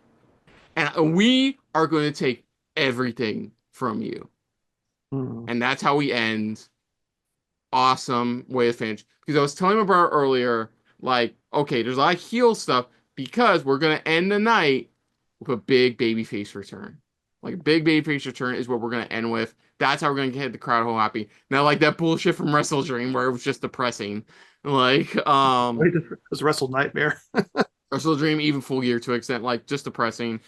and we are going to take everything from you. Hmm. And that's how we end. Awesome way to finish. Because I was telling my brother earlier, like, okay, there's a lot of heel stuff because we're gonna end the night with a big babyface return. Like a big babyface return is what we're gonna end with. That's how we're gonna get the crowd all happy. Not like that bullshit from Wrestle Dream where it was just depressing. Like, It was a Wrestle Nightmare. Wrestle Dream even Full Gear to an extent, like just depressing.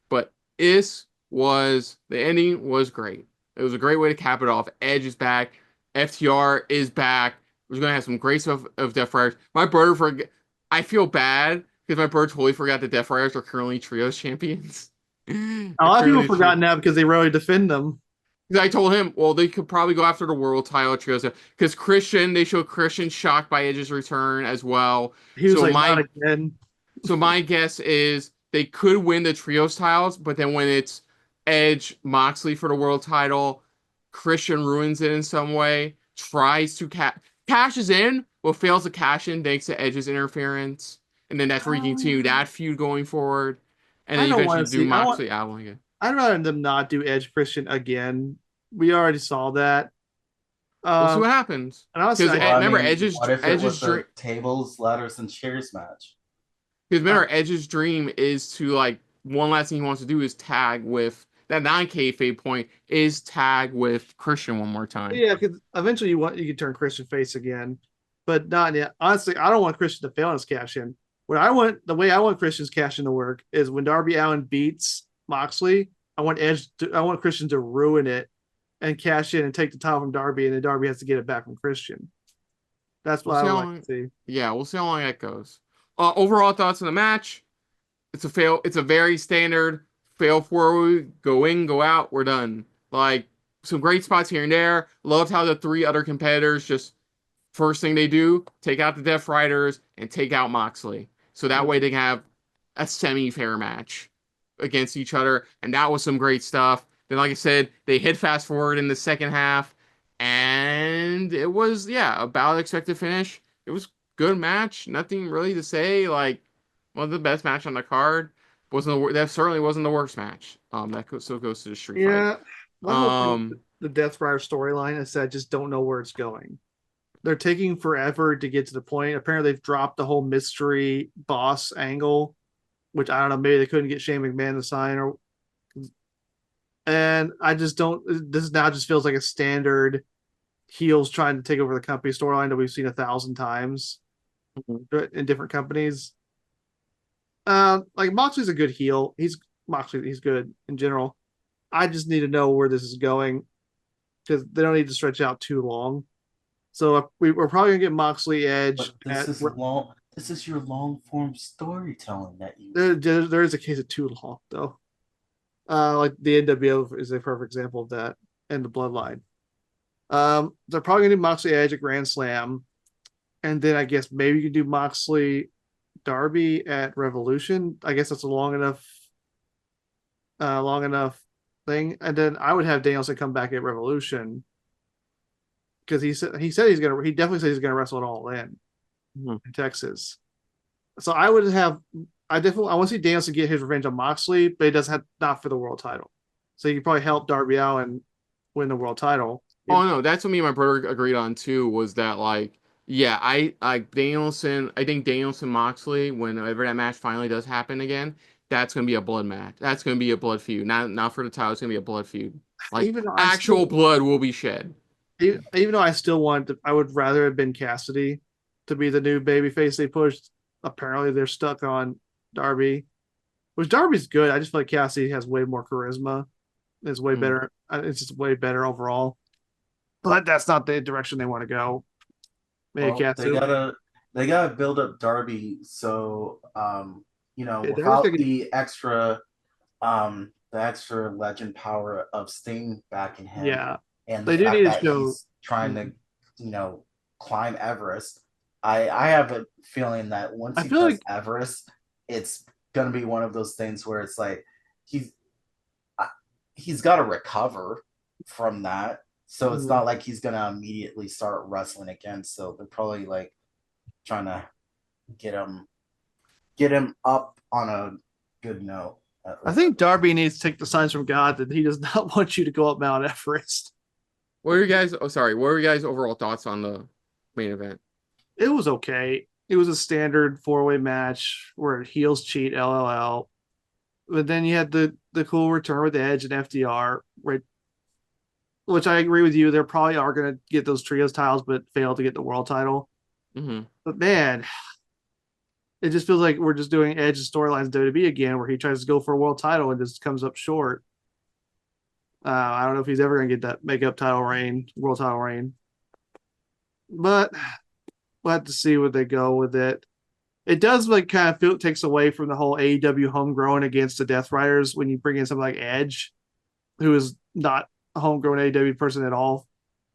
But the ending was great. It was a great way to cap it off. Edge is back. FTR is back. We're gonna have some great stuff of Death Riders. I feel bad because my brother totally forgot that Death Riders are currently trios champions. A They're lot of people currently forgot now because they rarely defend them. I told him, well, they could probably go after the world title trios because they showed Christian shocked by Edge's return as well. He was So like, not my again. So my guess is they could win the trios titles, but then when it's Edge Moxley for the world title, Christian ruins it in some way, tries to cashes in, but fails to cash in thanks to Edge's interference, and then that's where you continue that feud going forward, and I then don't eventually want to do see. Moxley Allen again. I'd rather them not do Edge Christian again. We already saw that. We'll see Um, what happens. and honestly, Because Well, I remember, mean, what if it Edge's was dream. a tables, ladders, and chairs match? Because remember, Edge's dream is to like one last thing he wants to do is tag with that non-kayfabe point is tag with Christian one more time. yeah, because eventually you can turn Christian face again, but not yet. Honestly, I don't want Christian to fail in his cash in. The way I want Christian's cash in to work is when Darby Allin beats Moxley, I want Christian to ruin it and cash in and take the title from Darby, and then Darby has to get it back from Christian. That's We'll what I see would how like to long. see. Yeah, we'll see how long that goes. Overall thoughts on the match? It's a fail. It's a very standard fail forward, go in, go out, we're done. Like some great spots here and there. Loved how the three other competitors just first thing they do, take out the Death Riders and take out Moxley. So that way they can have a semi-fair match against each other. And that was some great stuff. Then, like I said, they hit fast forward in the second half. And it was, yeah, about expected finish. It was good match. Nothing really to say. Like, one of the best match on the card. That certainly wasn't the worst match. Still goes to the street fight. Yeah, my whole thing with Um, the Death Rider storyline is that I just don't know where it's going. They're taking forever to get to the point. Apparently, they've dropped the whole mystery boss angle, which I don't know. Maybe they couldn't get Shane McMahon to sign, or and I just don't. This now just feels like a standard heels trying to take over the company storyline that we've seen 1,000 times in different companies. Like Moxley's a good heel. He's good in general. I just need to know where this is going because they don't need to stretch out too long. So we're probably gonna get Moxley Edge. But this is long. This is your long form storytelling that you. There is a case of too long though. Like the NWO is a perfect example of that, and the Bloodline. They're probably gonna do Moxley Edge at Grand Slam, and then I guess maybe you can do Moxley Darby at Revolution. I guess that's a long enough thing. And then I would have Danielson come back at Revolution because he definitely said he's gonna wrestle it all in Texas. So I want to see Danielson get his revenge on Moxley, but he doesn't have not for the world title. So you could probably help Darby Allin win the world title. Oh no, that's what me and my brother agreed on too. Was that like, yeah, I think Danielson Moxley, whenever that match finally does happen again, that's gonna be a blood match. That's gonna be a blood feud. Not for the title. It's gonna be a blood feud. Like Even though actual blood will be shed. even though I would rather have been Cassidy to be the new babyface they pushed. Apparently, they're stuck on Darby, which Darby's good. I just feel like Cassidy has way more charisma. It's way better. It's just way better overall. But that's not the direction they want to go. Maybe Well, Cassidy. they gotta build up Darby so They're just without gonna- the extra legend power of Sting backing him, yeah, and they the do fact need to that show. he's trying to climb Everest. I have a feeling that once I he feel does like Everest, it's gonna be one of those things where it's like he's got to recover from that. So it's Mhm. not like he's gonna immediately start wrestling again. So they're probably like trying to get him get him up on a good note at I least. think Darby needs to take the signs from God that he does not want you to go up Mount Everest. What are you guys? Oh, sorry. What were you guys' overall thoughts on the main event? It was okay. It was a standard four-way match where heels cheat, LLL. But then you had the cool return with Edge and FDR, right? Which I agree with you. They probably are going to get those trios titles, but fail to get the world title. Hmm. But man, it just feels like we're just doing Edge's storylines WWE again, where he tries to go for a world title and just comes up short. I don't know if he's ever going to get that makeup title reign, world title reign, but we'll have to see where they go with it. It does like kind of feel takes away from the whole AEW homegrown against the Death Riders when you bring in something like Edge, who is not a homegrown AEW person at all.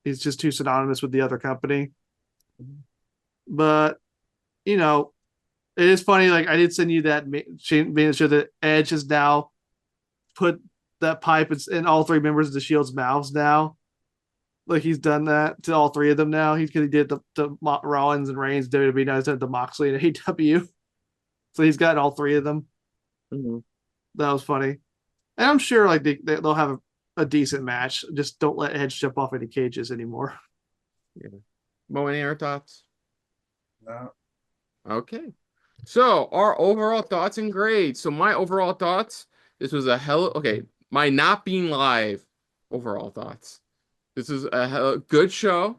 He's just too synonymous with the other company. But you know, it is funny. Like I did send you that being sure that Edge has now put that pipe in all three members of the Shield's mouths now. Like he's done that to all three of them now. He did the Rollins and Reigns WWE. Now he's done the Moxley and AEW. So he's got all three of them. Hmm. That was funny. And I'm sure like they'll have a decent match. Just don't let Edge jump off any cages anymore. Yeah. Mo, any other thoughts? No. Okay. So our overall thoughts and grades. So my overall thoughts, this was a hell. Okay, my not being live overall thoughts. This is a good show.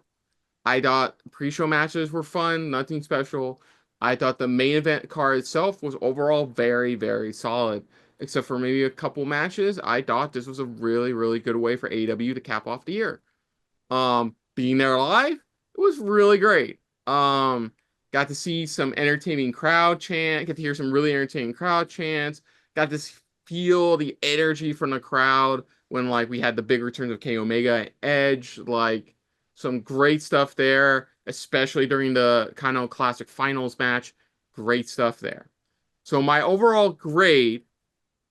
I thought pre-show matches were fun, nothing special. I thought the main event card itself was overall very, very solid, except for maybe a couple matches. I thought this was a really, really good way for AEW to cap off the year. Being there live, it was really great. Got to see some entertaining crowd chant, get to hear some really entertaining crowd chants, got to feel the energy from the crowd when like we had the big returns of Kenny Omega and Edge, like some great stuff there, especially during the Kano Classic Finals match. Great stuff there. So my overall grade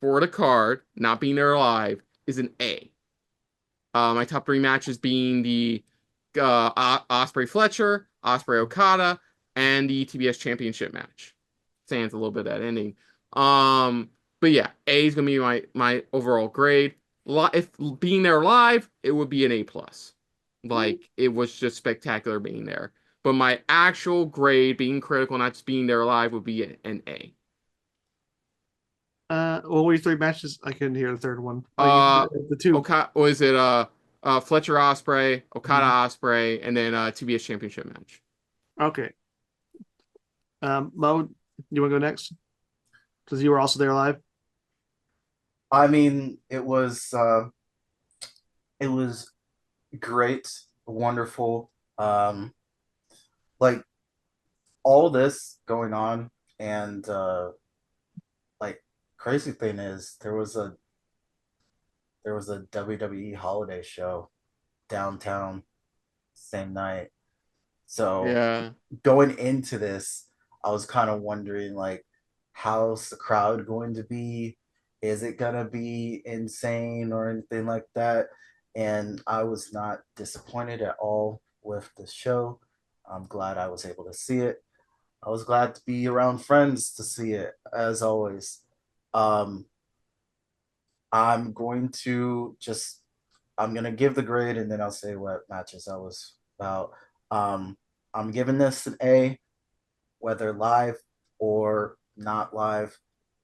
for the card, not being there live, is an A. My top three matches being the Ospreay Fletcher, Ospreay Okada, and the TBS Championship match. Sans a little bit of that ending. Um, but yeah, A is gonna be my overall grade. If being there live, it would be an A plus. Like it was just spectacular being there. But my actual grade, being critical, not just being there live, would be an A. What were your three matches? I couldn't hear the third one. Oh, Uh, the two. Okada was it Fletcher Ospreay, Okada Mhm. Ospreay, and then TBS Championship match. Okay. Mo, you want to go next? Because you were also there live. I mean, it was great, wonderful. Like all this going on, and like crazy thing is there was a WWE holiday show downtown same night. So Yeah. going into this, I was kind of wondering like, how's the crowd going to be? Is it gonna be insane or anything like that? And I was not disappointed at all with the show. I'm glad I was able to see it. I was glad to be around friends to see it, as always. Um, I'm going to just I'm gonna give the grade and then I'll say what matches I was about. Um, I'm giving this an A, whether live or not live.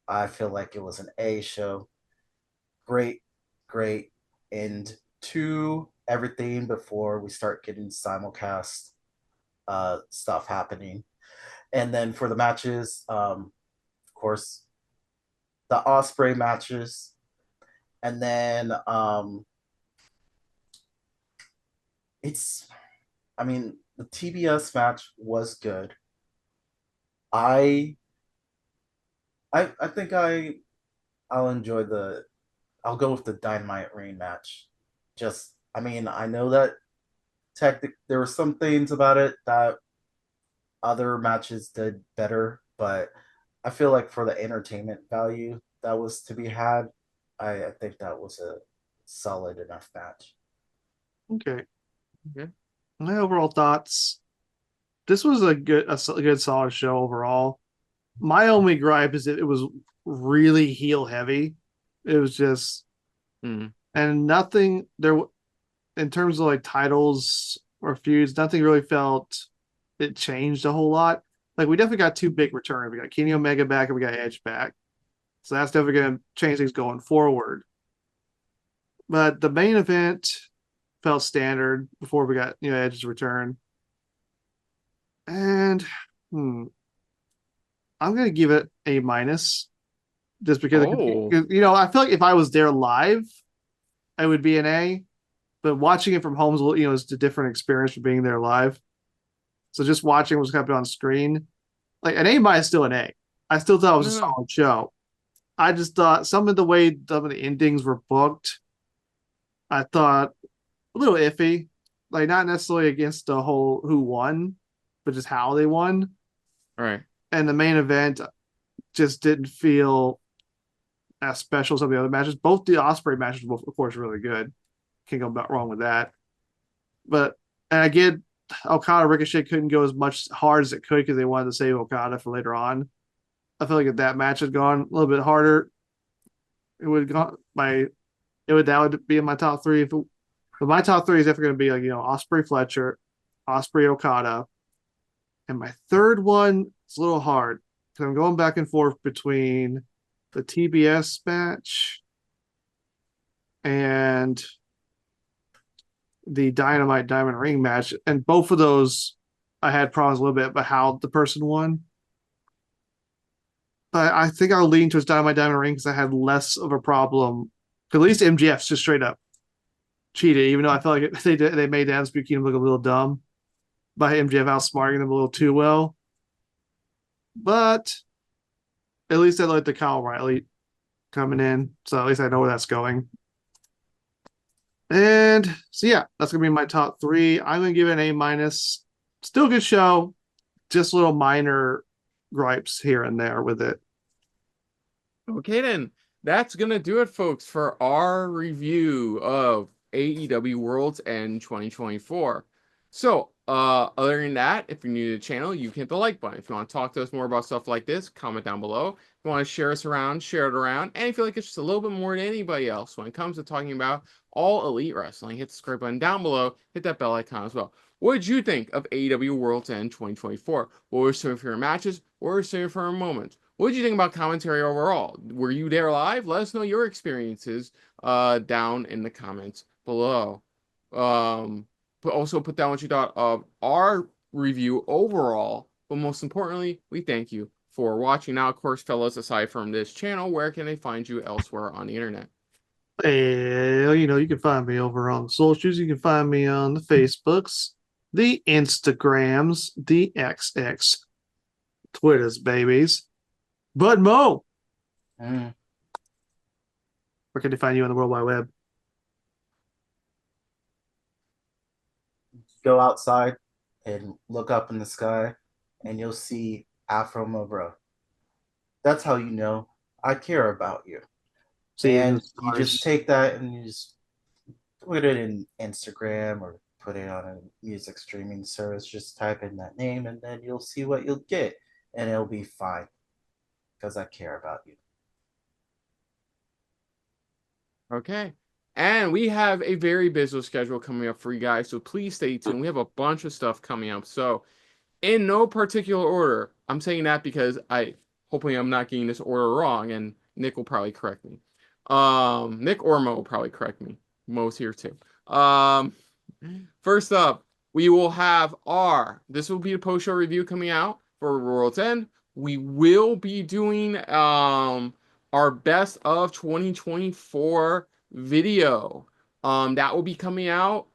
I feel like it was an A show. Great, great end to everything before we start getting simulcast stuff happening. And then for the matches, of course, the Ospreay matches, and then it's I mean, the TBS match was good. I I think I'll enjoy the I'll go with the Dynamite Rain match. Just I mean, I know that there were some things about it that other matches did better, but I feel like for the entertainment value that was to be had, I think that was a solid enough match. Okay. Okay. My overall thoughts. This was a good solid show overall. My only gripe is that it was really heel heavy. It was just Mm. and nothing there in terms of like titles or feuds. Nothing really felt it changed a whole lot. Like we definitely got two big returns. We got Kenny Omega back and we got Edge back. So that's definitely going to change things going forward. But the main event felt standard before we got Edge's return, and I'm going to give it a minus just because Oh, I feel like if I was there live, I would be an A. But watching it from home is a different experience from being there live. So just watching what's happening on screen, like an A minus, still an A. I still thought it was a no, no. solid show. I just thought some of the way some of the endings were booked, I thought a little iffy. Like not necessarily against the whole who won, but just how they won. All right. And the main event just didn't feel as special as some of the other matches. Both the Ospreay matches were, of course, really good. Can't go wrong with that. But and I get Okada Ricochet couldn't go as much hard as it could because they wanted to save Okada for later on. I feel like if that match had gone a little bit harder, it would have gone my it would that would be in my top three. But my top three is definitely going to be like Ospreay Fletcher, Ospreay Okada, and my third one is a little hard because I'm going back and forth between the TBS match and the Dynamite Diamond Ring match, and both of those I had problems a little bit about how the person won. But I think I'll lean towards Dynamite Diamond Ring because I had less of a problem. At least MGF's just straight up cheated, even though I felt like they made the Undisputed Kingdom look a little dumb by MGF outsmarting them a little too well. But at least I like the Kyle O'Reilly coming in, so at least I know where that's going. And so yeah, that's gonna be my top three. I'm gonna give it an A minus. Still a good show, just little minor gripes here and there with it. Okay, then that's gonna do it, folks, for our review of AEW Worlds End 2024. So, other than that, if you're new to the channel, you can hit the like button. If you want to talk to us more about stuff like this, comment down below. If you want to share us around, share it around. And if you like it's just a little bit more than anybody else when it comes to talking about all elite wrestling, hit the subscribe button down below, hit that bell icon as well. What did you think of AEW Worlds End 2024? What were some of your matches? What were some of your favorite moments? What did you think about commentary overall? Were you there live? Let us know your experiences down in the comments below. But also put down what you thought of our review overall. But most importantly, we thank you for watching. Now, of course, fellas, aside from this channel, where can they find you elsewhere on the internet? Well, you can find me over on the socials. You can find me on the Facebooks, the Instagrams, the XX, Twitters, babies. But Mo, Mm. where can they find you on the World Wide Web? Go outside and look up in the sky, and you'll see Afro Mobro. That's how you know I care about you. See you in the And you just stars. take that and you just put it in Instagram or put it on a music streaming service. Just type in that name, and then you'll see what you'll get, and it'll be fine because I care about you. Okay. And we have a very busy schedule coming up for you guys, so please stay tuned. We have a bunch of stuff coming up. So, in no particular order, I'm saying that because hopefully I'm not getting this order wrong, and Nick will probably correct me. Nick or Mo will probably correct me. Mo's here too. First up, we will have this will be a post-show review coming out for World's End. We will be doing our best of 2024 video. That will be coming out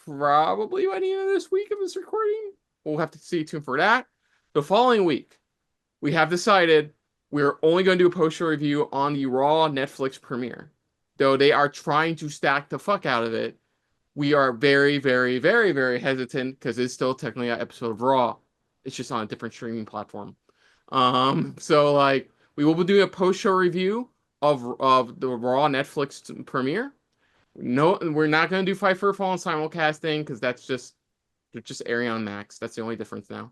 probably by the end of this week of this recording. We'll have to stay tuned for that. The following week, we have decided we're only going to do a post-show review on the Raw Netflix premiere. Though they are trying to stack the fuck out of it, we are very, very, very, very hesitant because it's still technically an episode of Raw. It's just on a different streaming platform. So like we will be doing a post-show review of the Raw Netflix premiere. No, we're not gonna do Fight for a Fallen simulcasting because they're just airing on Max. That's the only difference now.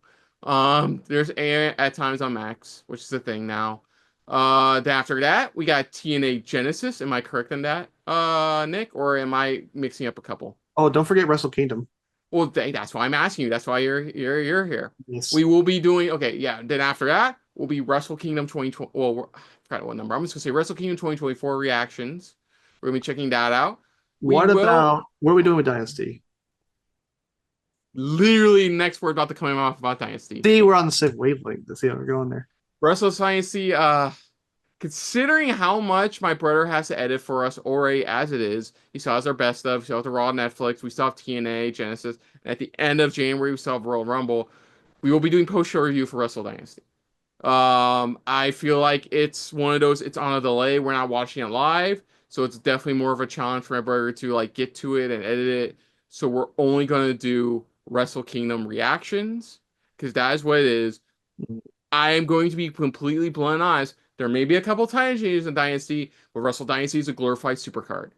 There's air at times on Max, which is a thing now. Then after that, we got TNA Genesis. Am I correct in that, Nick, or am I mixing up a couple? Oh, don't forget Wrestle Kingdom. Well, that's why I'm asking you. That's why you're here. Yes. We will be doing okay. Yeah. Then after that, will be Wrestle Kingdom 2020. Well, I forgot what number. I'm just gonna say Wrestle Kingdom 2024 reactions. We're gonna be checking that out. We will What are we doing with Dynasty? literally next word about to come off about Dynasty. See, we're on the same wavelength. Let's see how we're going there. Wrestle Dynasty. Considering how much my brother has to edit for us already as it is, he still has our best of. We still have the Raw Netflix. We still have TNA Genesis. And at the end of January, we still have Royal Rumble. We will be doing post-show review for Wrestle Dynasty. I feel like it's one of those, it's on a delay. We're not watching it live, so it's definitely more of a challenge for my brother to like get to it and edit it. So we're only gonna do Wrestle Kingdom reactions because that is what it is. I am going to be completely blunt and honest. There may be a couple time changes in Dynasty, but Wrestle Dynasty is a glorified supercard.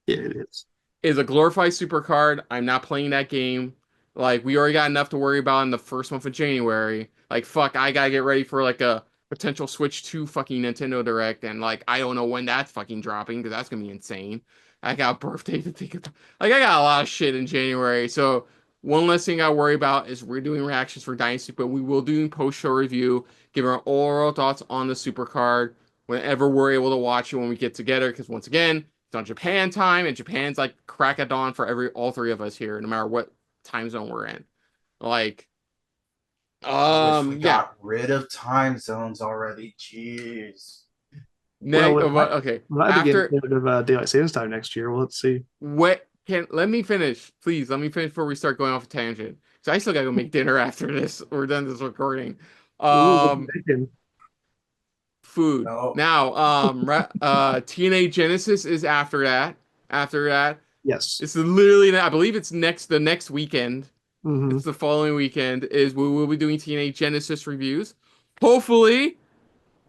Yeah, it is. It is a glorified supercard. I'm not playing that game. Like, we already got enough to worry about in the first month of January. Like, fuck, I gotta get ready for like a potential Switch 2 fucking Nintendo Direct, and like I don't know when that's fucking dropping because that's gonna be insane. I got a birthday to think about. Like, I got a lot of shit in January. So one less thing I worry about is we're doing reactions for Dynasty, but we will do post-show review, give our overall thoughts on the supercard whenever we're able to watch it when we get together. Because once again, it's on Japan time, and Japan's like crack of dawn for all three of us here, no matter what time zone we're in. Like, I wish we yeah. got rid of time zones already. Jeez. Okay. Might be getting rid of daylight savings time next year. Well, let's see. Let me finish, please. Let me finish before we start going off a tangent. So I still gotta go make dinner after this. We're done this recording. Ooh, Food. No. Now, TNA Genesis is after that. After that, yes, it's literally, I believe it's the next weekend. Mm-hmm. It's the following weekend is we will be doing TNA Genesis reviews. Hopefully,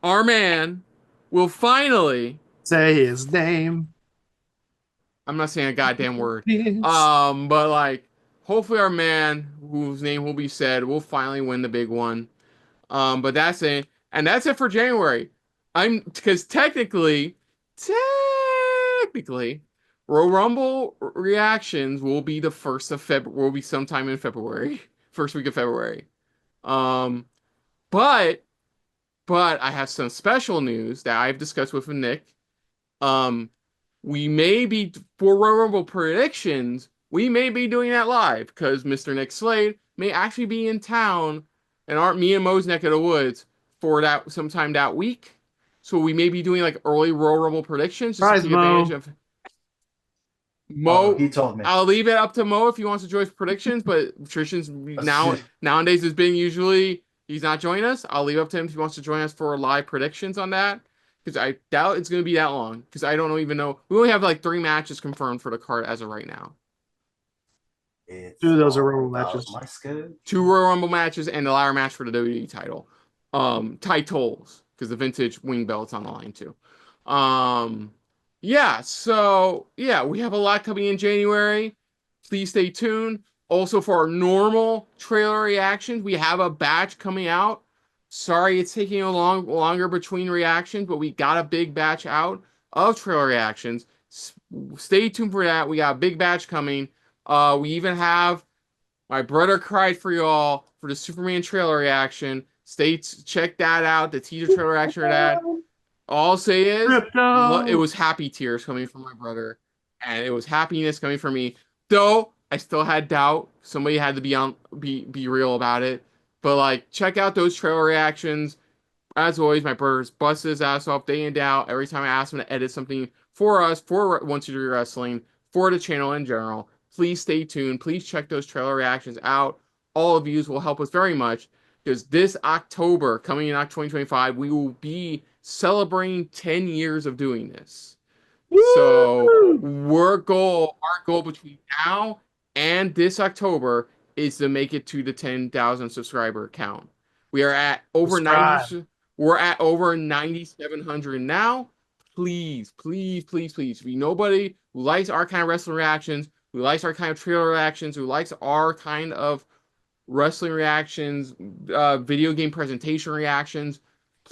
our man will finally say his name. I'm not saying a goddamn word. Yes. But like, hopefully our man, whose name will be said, will finally win the big one. But that's it, and that's it for January. Because technically, Royal Rumble reactions will be the first of February. Will be sometime in February, first week of February. Um, but I have some special news that I've discussed with Nick. We may be for Royal Rumble predictions. We may be doing that live because Mr. Nick Slade may actually be in town and aren't me and Mo's neck of the woods for that sometime that week. So we may be doing like early Royal Rumble predictions just to take advantage of Mo. He told me. I'll leave it up to Mo if he wants to join predictions, but traditions nowadays has been usually he's not joining us. I'll leave it up to him if he wants to join us for live predictions on that. Because I doubt it's going to be that long. Because I don't even know. We only have like 3 matches confirmed for the card as of right now. Two of those are Rumble matches. 2 Royal Rumble matches and the ladder match for the WWE title. Titles. Because the vintage wing belt's on the line too. Yeah, so yeah, we have a lot coming in January. Please stay tuned. Also for our normal trailer reactions, we have a batch coming out. Sorry it's taking a longer between reactions, but we got a big batch out of trailer reactions. Stay tuned for that. We got a big batch coming. We even have my brother cried for y'all for the Superman trailer reaction. Check that out. The teaser trailer reaction for that. All I'll say is it was happy tears coming from my brother, and it was happiness coming from me. Though I still had doubt. Somebody had to be real about it. But like, check out those trailer reactions. As always, my brother's busted his ass off day in day out. Every time I ask him to edit something for us, for Once You Do Wrestling, for the channel in general, please stay tuned. Please check those trailer reactions out. All of you will help us very much because this October, coming in October 2025, we will be celebrating 10 years of doing this. Woo! So our goal between now and this October is to make it to the 10,000 subscriber count. We are at over 90. We're at over 9,700 now. Please, please, please, please. If nobody who likes our kind of wrestling reactions, who likes our kind of trailer reactions, who likes our kind of wrestling reactions, video game presentation reactions,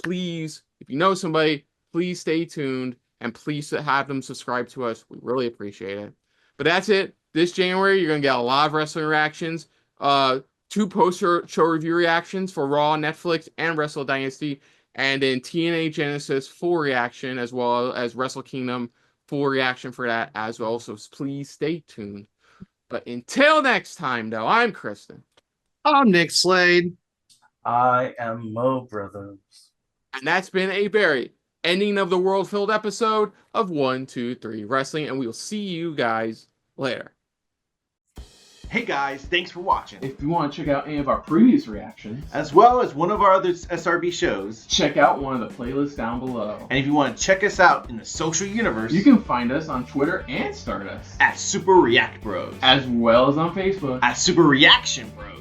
please, if you know somebody, please stay tuned and please have them subscribe to us. We really appreciate it. But that's it. This January, you're going to get a lot of wrestling reactions. 2 post-show review reactions for Raw, Netflix, and Wrestle Dynasty. And then TNA Genesis full reaction, as well as Wrestle Kingdom full reaction for that as well. So please stay tuned. But until next time, though, I'm Kristen. I'm Nick Slade. I am Mo Brothers. And that's been a very ending of the world-filled episode of 1, 2, 3 Wrestling. And we will see you guys later. Hey guys, thanks for watching. If you want to check out any of our previous reactions, As well as one of our other SRB shows. check out one of the playlists down below. And if you want to check us out in the social universe, You can find us on Twitter and Stardust, at Super React Bros. as well as on Facebook. At Super Reaction Bros.